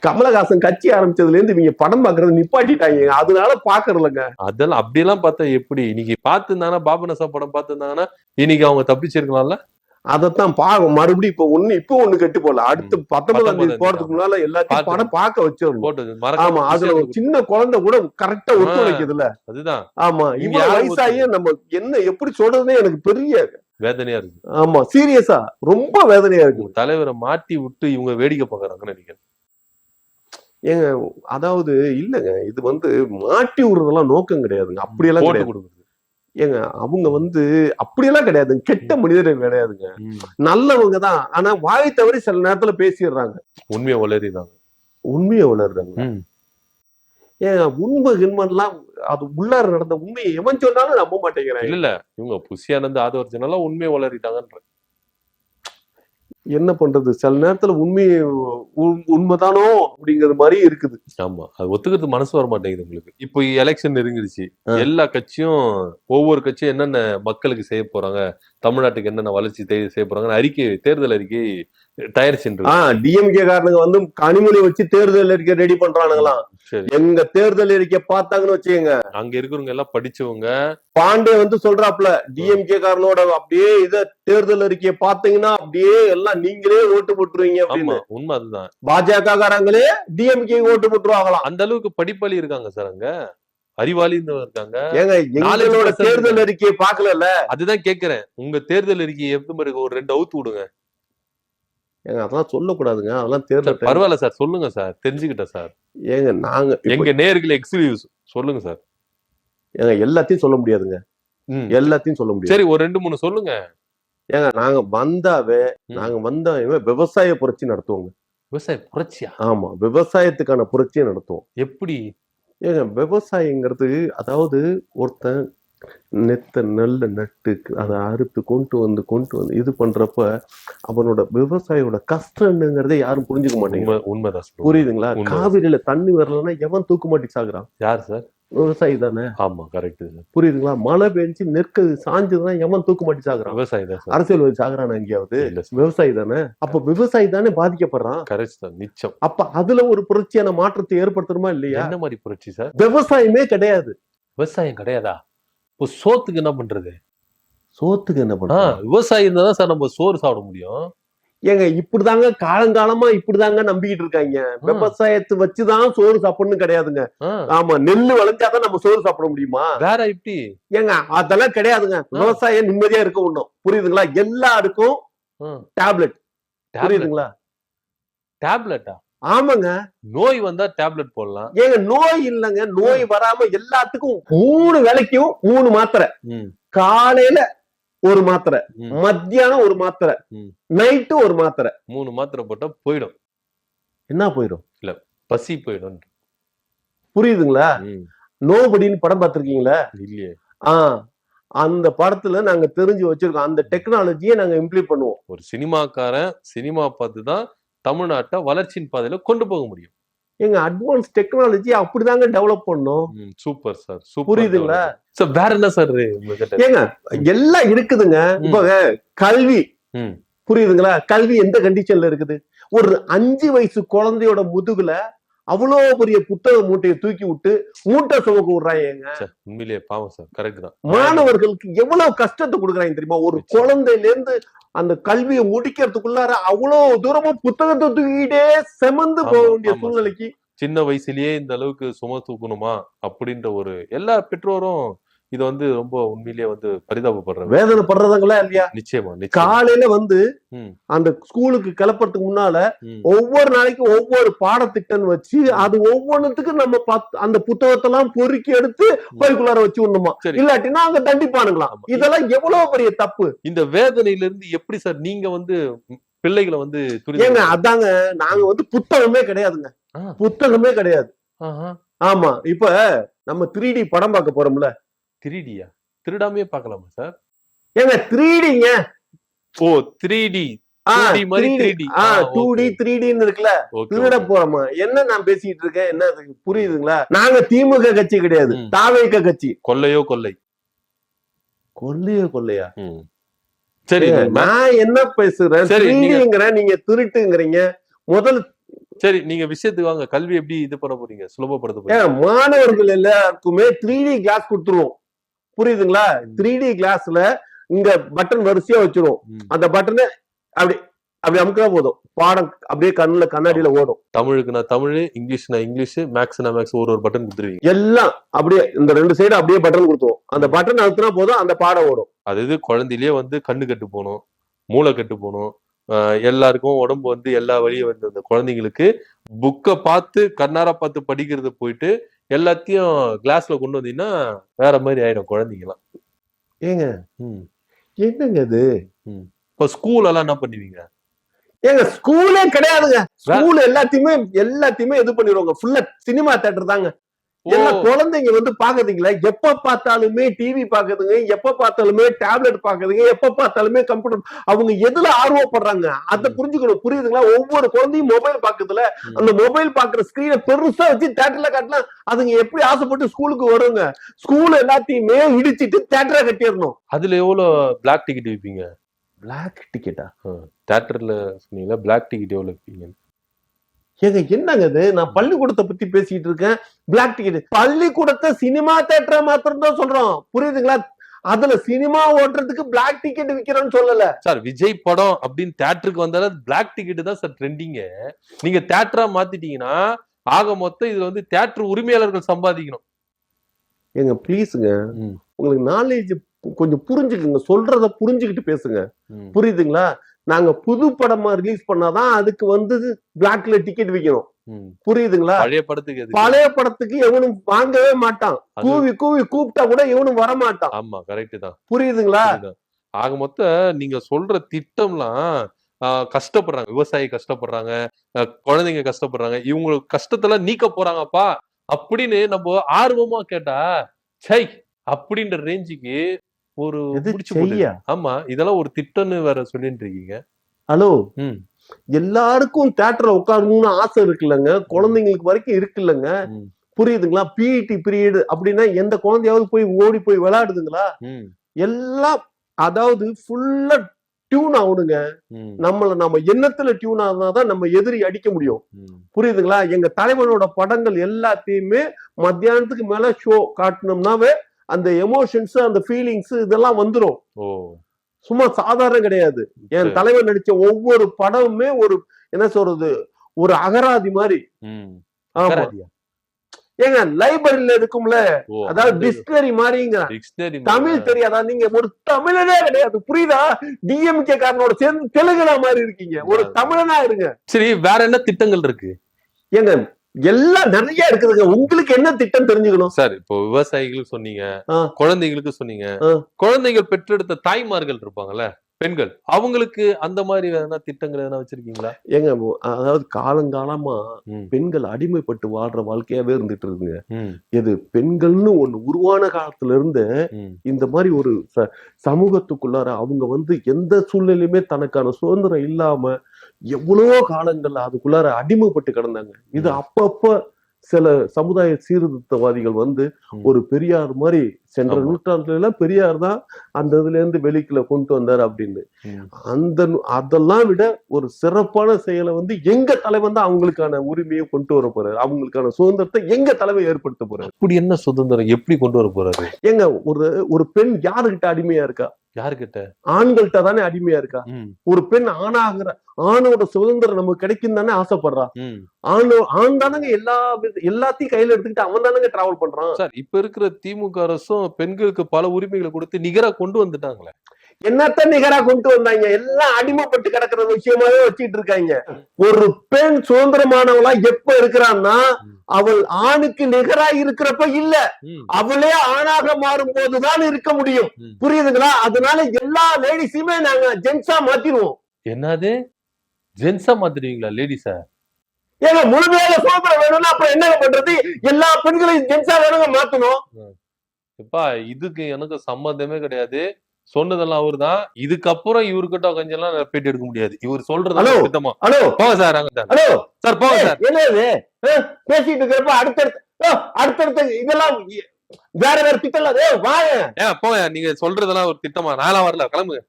கமலஹாசன் கட்சி ஆரம்பிச்சதுல இருந்து இவங்க படம் பாக்குறது நிப்பாட்டிட்டாங்க, அதனால பாக்குறலங்க. அதெல்லாம் அப்படியெல்லாம் பார்த்தா எப்படி? இன்னைக்கு பார்த்துருந்தாங்கன்னா, பாபநாசா படம் பார்த்துருந்தாங்கன்னா இன்னைக்கு அவங்க தப்பிச்சிருக்கலாம்ல. அதத்தான் மறுபடியும் இப்ப ஒண்ணு கெட்டு போல. அடுத்து 19ஆம் தேதி போறதுக்கு முன்னால எல்லாத்தையும் படம் பார்க்க வச்சிடணும். ஆமா, அதுல ஒரு சின்ன குழந்தை கூட கரெக்டா ஒத்துழைக்குதுல்ல. அதுதான். ஆமா, இவ்வளவு வயசாயும் நம்ம என்ன எப்படி சொல்றதுன்னே எனக்கு பெரிய வேதனையா இருக்கு. ஆமா, சீரியஸா ரொம்ப வேதனையா இருக்கு. தலைவரை மாட்டி விட்டு இவங்க வேடிக்கை பாக்குறாங்கன்னு நினைக்கிறேன். ஏங்க அதாவது இல்லங்க, இது வந்து மாட்டி விடுறதெல்லாம் நோக்கம் கிடையாதுங்க. அப்படியெல்லாம் கிடையாது. ஏங்க அவங்க வந்து அப்படியெல்லாம் கிடையாதுங்க, கெட்ட மனிதர்கள் கிடையாதுங்க, நல்லவங்க தான். ஆனா வாய் தவறி சில நேரத்துல பேசிடுறாங்க, உண்மையை வளர்றாங்க. ஏங்க உண்மை கிண்மன்லாம் அது உள்ளார நடந்த உண்மையை எவன் சொன்னாலும் நம்ப மாட்டேங்கிறாங்க. இல்ல இவங்க புஷி ஆனந்த், ஆதவர்ஜனெல்லாம் உண்மையை வளரிட்டாங்கன்ற. என்ன பண்றது, சில நேரத்துல உண்மைதானோ அப்படிங்கிற மாதிரி இருக்குது. ஆமா, அது ஒத்துக்கிறது மனசு வர மாட்டேங்குது உங்களுக்கு. இப்போ எலெக்ஷன் நெருங்கிடுச்சு, எல்லா கட்சியும் ஒவ்வொரு கட்சியும் என்னென்ன மக்களுக்கு செய்ய போறாங்க, தமிழ்நாட்டுக்கு என்னென்ன வளர்ச்சி செய்ய போறாங்கன்னு தேர்தல் அறிக்கை தயாரிச்சு. டிஎம்கே காரனுங்க வந்து கனிமொழி வச்சு தேர்தல் அறிக்கை ரெடி பண்றானுங்களாம். எங்க தேர்தல் அறிக்கை பார்த்தாங்கன்னு வச்சுக்கோங்க, அங்க இருக்கிறவங்க எல்லாம் படிச்சவங்க. பாண்டே வந்து சொல்றாப்ல, டிஎம்கே காரனோட அப்படியே இத தேர்தல் அறிக்கையை பாத்தீங்கன்னா அப்படியே எல்லாம் நீங்களே ஓட்டு போட்டுருவீங்க அப்படின்னு. உண்மை அதுதான். பாஜக காரங்களே டிஎம்கே ஓட்டு போட்டுருவாங்களாம். அந்த அளவுக்கு படிப்பாளி இருக்காங்க சார் அங்க, அறிவாளி இருக்காங்க. ஏங்க எங்களோட தேர்தல் அறிக்கையை பாக்கல. அதுதான் கேக்குறேன், உங்க தேர்தல் அறிக்கையை எப்படி ஒரு 2 அவுத்து விடுங்க. ஏங்க அதெல்லாம் சொல்லக்கூடாதுங்க, அதெல்லாம் தேர்தல். பரவாயில்ல சார், சொல்லுங்க சார், தெரிஞ்சுக்கிட்டேன் சார். ஏங்க நாங்க எங்க நேயர்கள் எக்ஸ்க்ளூசிவ் சொல்லுங்க சார். ஏங்க எல்லாத்தையும் சொல்ல முடியாதுங்க, எல்லாத்தையும் சொல்ல முடியாது. சரி, ஒரு 2-3 சொல்லுங்க. ஏங்க நாங்க வந்தாவே விவசாய புரட்சி நடத்துவோங்க. விவசாய புரட்சியா? ஆமா, விவசாயத்துக்கான புரட்சியை நடத்துவோம். எப்படி? ஏங்க விவசாயங்கிறது அதாவது ஒருத்தன் நெல்ல நட்டு அதை அறுத்து கொண்டு வந்து இது பண்றப்ப அவனோட விவசாயியோட கஷ்டம் என்னங்கிறத யாரும் புரிஞ்சுக்க மாட்டேங்க. உண்மைதான், புரியுதுங்களா? காவிரியில தண்ணி வரலன்னா எவன் தூக்கு மாட்டி சாகுறான்? யார் சார்? விவசாயி தானே. ஆமா, கரெக்ட். புரியுதுங்களா? மழை பெஞ்சு நெற்கு சாஞ்சுதுன்னா எவன் தூக்கு மாட்டி சாகுறான்? விவசாயி தான். அரசியல்வாதி சாகுறான் எங்கேயாவது? விவசாயி தானே. அப்ப விவசாயி தானே பாதிக்கப்படுறான். கரெக்ட் தான், நிச்சயம். அப்ப அதுல ஒரு புரட்சியான மாற்றத்தை ஏற்படுத்தணுமா இல்லையா? என்ன மாதிரி புரட்சி சார்? விவசாயமே கிடையாது. விவசாயம் கிடையாதா? இப்போ சோத்துக்கு என்ன பண்றது? சோத்துக்கு என்ன பண்றது? விவசாயம் இருந்தாதான் சார் நம்ம சோறு சாப்பிட முடியும். ஏங்க இப்படிதாங்க காலங்காலமா இப்படிதாங்க நம்பிக்கிட்டு இருக்காங்க. விவசாயத்தை வச்சுதான் சோறு சாப்பிடணும் கிடையாதுங்க. ஆமா, நெல்லு விளைஞ்சாதான் நம்ம சோறு சாப்பிட முடியுமா? வேற எப்படி? ஏங்க அதெல்லாம் கிடையாதுங்க. விவசாயம் நிம்மதியா இருக்க ஒண்ணும், புரியுதுங்களா? எல்லாருக்கும் டேப்லெட், புரியுதுங்களா? டேப்லெட்டா? ஆமாங்க. நோய் வந்தா டேப்லெட் போடலாம். ஏங்க நோய் இல்லங்க, நோய் வராம எல்லாத்துக்கும் 3 வேளைக்கும் 3 மாத்திரை. காலையில ஒரு மாத்திரை, மத்தியானம் ஒரு மாத்திரை, நைட்டு ஒரு மாத்திரை. 3 மாத்திரை போட்டா போயிடும். என்ன போயிடும்? இல்ல, பசி போயிடும். புரியுதுங்களா? நோபடின்னு படம் பார்த்திருக்கீங்களா? இல்லையே. அந்த படத்துல நாங்க தெரிஞ்சு வச்சிருக்கோம். அந்த டெக்னாலஜியை நாங்க இம்ப்ளிமெண்ட் பண்ணுவோம். ஒரு சினிமாக்காரன் சினிமா பார்த்துதான் தமிழ்நாட்டை வளர்ச்சியின் பாதையில கொண்டு போக முடியும். எங்க அட்வான்ஸ் டெக்னாலஜி அப்படிதாங்க டெவலப் பண்ணும். Super sir, super. புரியுதுங்களா? சார் வேற என்ன சார்? ஏங்க எல்லாம் இருக்குதுங்க. இப்ப கல்வி, புரியுதுங்களா? கல்வி எந்த கண்டிஷன்ல இருக்குது? ஒரு 5 வயசு குழந்தையோட முதுகுல அவ்வளவு பெரிய புத்தக மூட்டையை தூக்கி விட்டு மூட்டை சுமக்க விடுறாங்க. உண்மையிலேயே பாவம் சார். கரெக்ட் தான். மாணவர்களுக்கு எவ்வளவு கஷ்டத்தை கொடுக்குறாங்க தெரியுமா? ஒரு குழந்தையில இருந்து அந்த கல்வியை முடிக்கிறதுக்குள்ளார அவ்வளவு தூரமா புத்தகத்தை தூக்கிட்டே செமந்து போக வேண்டிய சூழ்நிலைக்கு சின்ன வயசுலயே இந்த அளவுக்கு சும தூக்கணுமா அப்படின்ற ஒரு எல்லா பெற்றோரும் இது வந்து ரொம்ப உண்மையிலேயே வந்து பரிதாபப்படுறாங்க, வேதனைப்படுறதுங்களா இல்லையா? நிச்சயமா. காலையில வந்து அந்த ஸ்கூலுக்கு கிளப்புறதுக்கு முன்னால ஒவ்வொரு நாளைக்கும் ஒவ்வொரு பாடத்திட்டம் வச்சு அது ஒவ்வொன்றுத்துக்கு நம்ம அந்த புத்தகத்தை எல்லாம் பொறுக்கி எடுத்து பைக்குள்ளார வச்சு விடணுமா? இல்லாட்டினா அங்க தண்டிப்பானுங்களாம். இதெல்லாம் எவ்வளவு பெரிய தப்பு. இந்த வேதனையில இருந்து எப்படி சார் நீங்க வந்து பிள்ளைகளை வந்து ஏங்க அதாங்க, நாங்க வந்து புத்தகமே கிடையாதுங்க, புத்தகமே கிடையாது. ஆமா, இப்ப நம்ம 3D படம் பார்க்க போறோம்ல. 3Dயா? திருடாமே பார்க்கலாமா சார்? ஏங்க 3Dங்க. ஓ 3D. 2D மாதிரி 3D. 2D 3Dன்னு இருக்குல்ல. திருட போறோமா? என்ன நான் பேசிட்டு இருக்கேன்? என்ன புரியுதுங்களா? நாங்க திமுக கட்சி கிடையாது, தாவேக கட்சி. கொள்ளையோ கொள்ளை. கொள்ளையோ கொள்ளையா? சரி, நான் என்ன பேசுறேன்? 3Dங்கற நீங்க திருட்டுங்கறீங்க. முதல்ல சரி, நீங்க விஷயத்துக்கு வாங்க. கல்வி எப்படி இது பண்ண போறீங்க? சுலபப்படுத்த போறீங்க? மாணவர்கள் எல்லாருக்குமே 3D கிளாஸ் கொடுத்துருவோம், புரியுதுங்களா? 3D கிளாஸ்ல இங்க பட்டன் வரிசையா வச்சிருவோம். அந்த பட்டனை அப்படி அப்படி அமுக்கா போதும், பாடம் அப்படியே கண்ணுல கண்ணாடியில ஓடும். தமிழுக்கு நான் தமிழ், இங்கிலீஷ்னா இங்கிலீஷ், மேக்ஸ்னா மேக்ஸ், ஒரு பட்டன் கொடுத்துருவீங்க. எல்லாம் அப்படியே இந்த 2 சைடு அப்படியே பட்டன் கொடுத்துருவோம். அந்த பட்டன் அழுத்தினா போதும், அந்த பாடம் ஓடும். அது குழந்தையிலேயே வந்து கண்ணு கெட்டு போகணும், மூளை கெட்டு போகணும். எல்லாருக்கும் உடம்பு வந்து எல்லா வழியும் வந்து அந்த குழந்தைங்களுக்கு புக்கை பார்த்து கண்ணார பார்த்து படிக்கிறது போயிட்டு எல்லாத்தையும் கிளாஸ்ல கொண்டு வந்தீங்கன்னா வேற மாதிரி ஆயிடும் குழந்தைங்களாம். ஏங்க என்னங்க இது? இப்ப ஸ்கூல் எல்லாம் என்ன பண்ணுவீங்க? ஏங்க ஸ்கூலே கிடையாதுங்க. ஸ்கூல் எல்லாத்தையுமே இது பண்ணிடுவாங்க. ஃபுல்லா சினிமா தியேட்டர் தாங்க. எல்லாம் குழந்தைங்க வந்து பாக்குறீங்களா? எப்ப பார்த்தாலுமே டிவி பாக்குதுங்க, எப்ப பார்த்தாலுமே டேப்லெட் பாக்குதுங்க, எப்ப பார்த்தாலுமே கம்ப்யூட்டர். அவங்க எதுல ஆர்வப்படுறாங்க அதை புரிஞ்சுக்கணும், புரியுதுங்களா? ஒவ்வொரு குழந்தையும் மொபைல் பாக்குதுல, அந்த மொபைல் பாக்குற ஸ்கிரீனை பெருசா வச்சு தியேட்டர்ல காட்டினா அதுங்க எப்படி ஆசைப்பட்டு ஸ்கூலுக்கு வருங்க? ஸ்கூல் எல்லாத்தையுமே இடிச்சிட்டு தியேட்டரை கட்டிடணும். அதுல எவ்வளவு பிளாக் டிக்கெட் வைப்பீங்க? பிளாக் டிக்கெட்டா? தியேட்டர்ல சொன்னீங்களா, பிளாக் டிக்கெட் எவ்வளவு வைப்பீங்க? ஏங்க என்னங்க இது? நான் பள்ளிக்கூடத்தை பத்தி பேசிட்டு இருக்கேன். பிளாக் டிக்கெட் பள்ளிக்கூடத்தை சினிமா தியேட்டரை மாத்திரம் தான் சொல்றோம், புரியுதுங்களா? அதுல சினிமா ஓட்டுறதுக்கு பிளாக் டிக்கெட் விக்கிறோம்னு சொல்லல சார். விஜய் படம் அப்படின்னு தியேட்டருக்கு வந்தாலும் பிளாக் டிக்கெட் தான் சார் ட்ரெண்டிங்க. நீங்க தியேட்டரா மாத்திட்டீங்கன்னா ஆக மொத்தம் இதுல வந்து தியேட்டர் உரிமையாளர்கள் சம்பாதிக்கணும். ஏங்க ப்ளீஸுங்க, உங்களுக்கு நாலேஜ் கொஞ்சம் புரிஞ்சுக்குங்க, சொல்றத புரிஞ்சுக்கிட்டு பேசுங்க, புரியுதுங்களா? நாங்க புது படமா ரிலீஸ் பண்ணாதான் அதுக்கு வந்து பிளாக்ல டிக்கெட் விற்கணும், புரியுதுங்களா? பழைய படத்துக்கு எவனும் வாங்கவே மாட்டான். கூவி கூப்பிட்டா கூட எவனும் வர மாட்டான். ஆமா, கரெக்ட் தான். புரியுதுங்களா? ஆக மொத்தம் நீங்க சொல்ற திட்டம்லாம் கஷ்டப்படுறாங்க, விவசாயி கஷ்டப்படுறாங்க, குழந்தைங்க கஷ்டப்படுறாங்க, இவங்களுக்கு கஷ்டத்தெல்லாம் நீக்க போறாங்கப்பா அப்படின்னு நம்ம ஆர்வமா கேட்டா சை அப்படின்ற ரேஞ்சுக்கு ஒரு ஆமா, இதெல்லாம் ஒரு திட்டம்னு வேற சொல்லிட்டு இருக்கீங்க. ஹலோ, எல்லாருக்கும் தியேட்டர்ல உட்காரணும்னு ஆசை இருக்குல்லங்க, குழந்தைங்களுக்கு வரைக்கும் இருக்குல்லங்க, புரியுதுங்களா? பிஇடி பீரியட் அப்படின்னா எந்த குழந்தையாவது போய் ஓடி போய் விளையாடுதுங்களா? எல்லாம் அதாவது ஃபுல்லா டியூன் ஆகணுங்க. நம்ம எண்ணத்துல டியூன் ஆனாதான் நம்ம எதிரி அடிக்க முடியும், புரியுதுங்களா? எங்க தலைவனோட படங்கள் எல்லாத்தையுமே மத்தியானத்துக்கு மேல ஷோ காட்டணும்னாவே அந்த எமோஷன்ஸ், அந்த ஃபீலிங்ஸ் இதெல்லாம் வந்துரும். சும்மா சாதாரணம் கிடையாது. என் சரி. தலைவர் நடிச்ச ஒவ்வொரு படமுமே ஒரு என்ன சொல்றது, ஒரு அகராதி மாதிரி. ம். ஆமா. அகராதியா? ஏங்க லைப்ரரியில இருக்கும்ல, ஓ, அதாவது அந்த டிக்ஷனரி மாதிரிங்கிறேன். டிக்ஷனரி தமிழ் தெரியாதா? நீங்க ஒரு தமிழனே கிடையாது, புரியுதா? டிஎம்கே காரனோட சேர்ந்து தெலுங்குனா மாதிரி இருக்கீங்க. ஒரு தமிழனா இருங்க. சரி, வேற என்ன திட்டங்கள் இருக்கு ஏங்க எல்லாம் நிறைய இருக்குதுங்க. உங்களுக்கு என்ன திட்டம் தெரிஞ்சுக்கணும்? சார்? இப்போ விவசாயிகளுக்கு சொன்னீங்க, ஆ, குழந்தைகளுக்கு சொன்னீங்க, ஆ. குழந்தைகள் பெற்றெடுத்த தாய்மார்கள் இருப்பாங்கல்ல, பெண்கள், அவங்களுக்கு அந்த மாதிரி எதனா திட்டங்கள் எதனா வச்சிருக்கீங்களா? ஏங்க அதாவது காலங்காலமா ம், பெண்கள் அடிமைப்பட்டு வாழ்ற வாழ்க்கையாவே இருந்துட்டு இருக்குங்க. ம், எது பெண்கள்னு ஒண்ணு உருவான காலத்துல இருந்து ம், இந்த மாதிரி ஒரு சமூகத்துக்குள்ளார அவங்க வந்து எந்த சூழ்நிலையுமே தனக்கான சுதந்திரம் இல்லாம எவ்வளவோ காலங்கள்ல அதுக்குள்ளார அடிமைப்பட்டு கிடந்தாங்க. இது ம். அப்பப்ப சில சமுதாய சீர்திருத்தவாதிகள் வந்து ம். ஒரு பெரியார் மாதிரி சென்ற ஆமா. நூற்றாண்டுல எல்லாம் பெரியார் தான் அந்த இதுல இருந்து வெளிக்குள்ள கொண்டு வந்தார் அப்படின்னு. ம். அதெல்லாம் விட ஒரு சிறப்பான செயலை வந்து எங்க தலைவன் தான் அவங்களுக்கான உரிமையை கொண்டு வர போறாரு. அவங்களுக்கான சுதந்திரத்தை எங்க தலைவர் ஏற்படுத்த போறாரு. அப்படி என்ன சுதந்திரம் எப்படி கொண்டு வர போறாரு? ஏங்க ஒரு பெண் யாருகிட்ட அடிமையா இருக்கா? யாருகிட்ட? ஆண்கள்கிட்ட தானே அடிமையா இருக்கா? ம், ஒரு பெண் ஆணோட சுதந்திரம் நமக்கு கிடைக்கும் தானே ஆசைப்படுறா. ம். ஆண் தானங்க எல்லாத்தையும் கையில எடுத்துக்கிட்டு அவன் தானங்க டிராவல் பண்றான். சார், இப்ப இருக்கிற திமுக அரசும் பெண்களுக்கு பல உரிமைகளை கொடுத்து நிகரா கொண்டு வந்துட்டாங்களே. என்னத்த நிகரா கொண்டு வந்தாங்க? எல்லாம் அடிமைப்பட்டு கிடக்கிற விஷயமாவே வச்சுட்டு இருக்காங்க. ஒரு பெண் சுதந்திரமானவளா எப்ப இருக்கிறான்னா, அவள் ஆணுக்கு நிகரா இருக்கிறப்ப இல்ல, ம், அவளே ஆணாக மாறும் போதுதான் இருக்க முடியும். ம். புரியுதுங்களா? அதனால எல்லா லேடிஸுமே நாங்க ஜென்ஸா மாத்திருவோம். என்னது? ஜென்ஸா மாத்திடுவீங்களா லேடிஸ? ஏங்க முழுமையாக சுதந்திரம் வேணும்னா அப்புறம் என்னங்க பண்றது? எல்லா பெண்களையும் ஜென்ஸா வேணுங்க மாத்தணும். எப்பா, இதுக்கு எனக்கு சம்மந்தமே கிடையாது. சொன்னதெல்லாம் அவர்தான். இதுக்கப்புறம் இவர்கிட்ட கொஞ்சம் பேட்டி எடுக்க முடியாது. இவர் ஹலோ சொல்றதெல்லாம் திட்டமா. ஹலோ போங்க சார், அங்க சார். ஹலோ சார் போங்க சார். என்னது பேசிட்டு இருக்கிறப்ப அடுத்தடுத்த இதெல்லாம் வேற வேற திட்டம் வாங்க ஏன் போங்க, நீங்க சொல்றதெல்லாம் ஒரு திட்டமா? நான்லாம் வரல, கிளம்புங்க.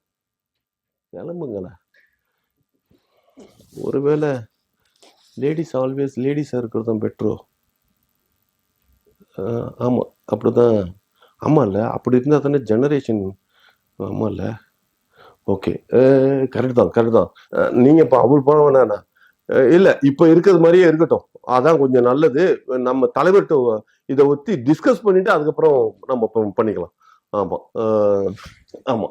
கிளம்புங்களா? ஒருவேளை லேடிஸ் ஆல்வேஸ் லேடிஸா இருக்கிறதும் பெட்ரோ. ஆமா அப்படிதான். ஆமா இல்ல, அப்படி இருந்தா தானே ஜெனரேஷன். ஆமா இல்ல, ஓகே, கரெக்ட் தான். நீங்க இப்ப அவள் போன வேணா இல்ல, இப்ப இருக்கிறது மாதிரியே இருக்கட்டும். அதான் கொஞ்சம் நல்லது. நம்ம தலைவர்கிட்ட இதை ஒத்தி டிஸ்கஸ் பண்ணிட்டு அதுக்கப்புறம் நம்ம பண்ணிக்கலாம். ஆமா ஆமா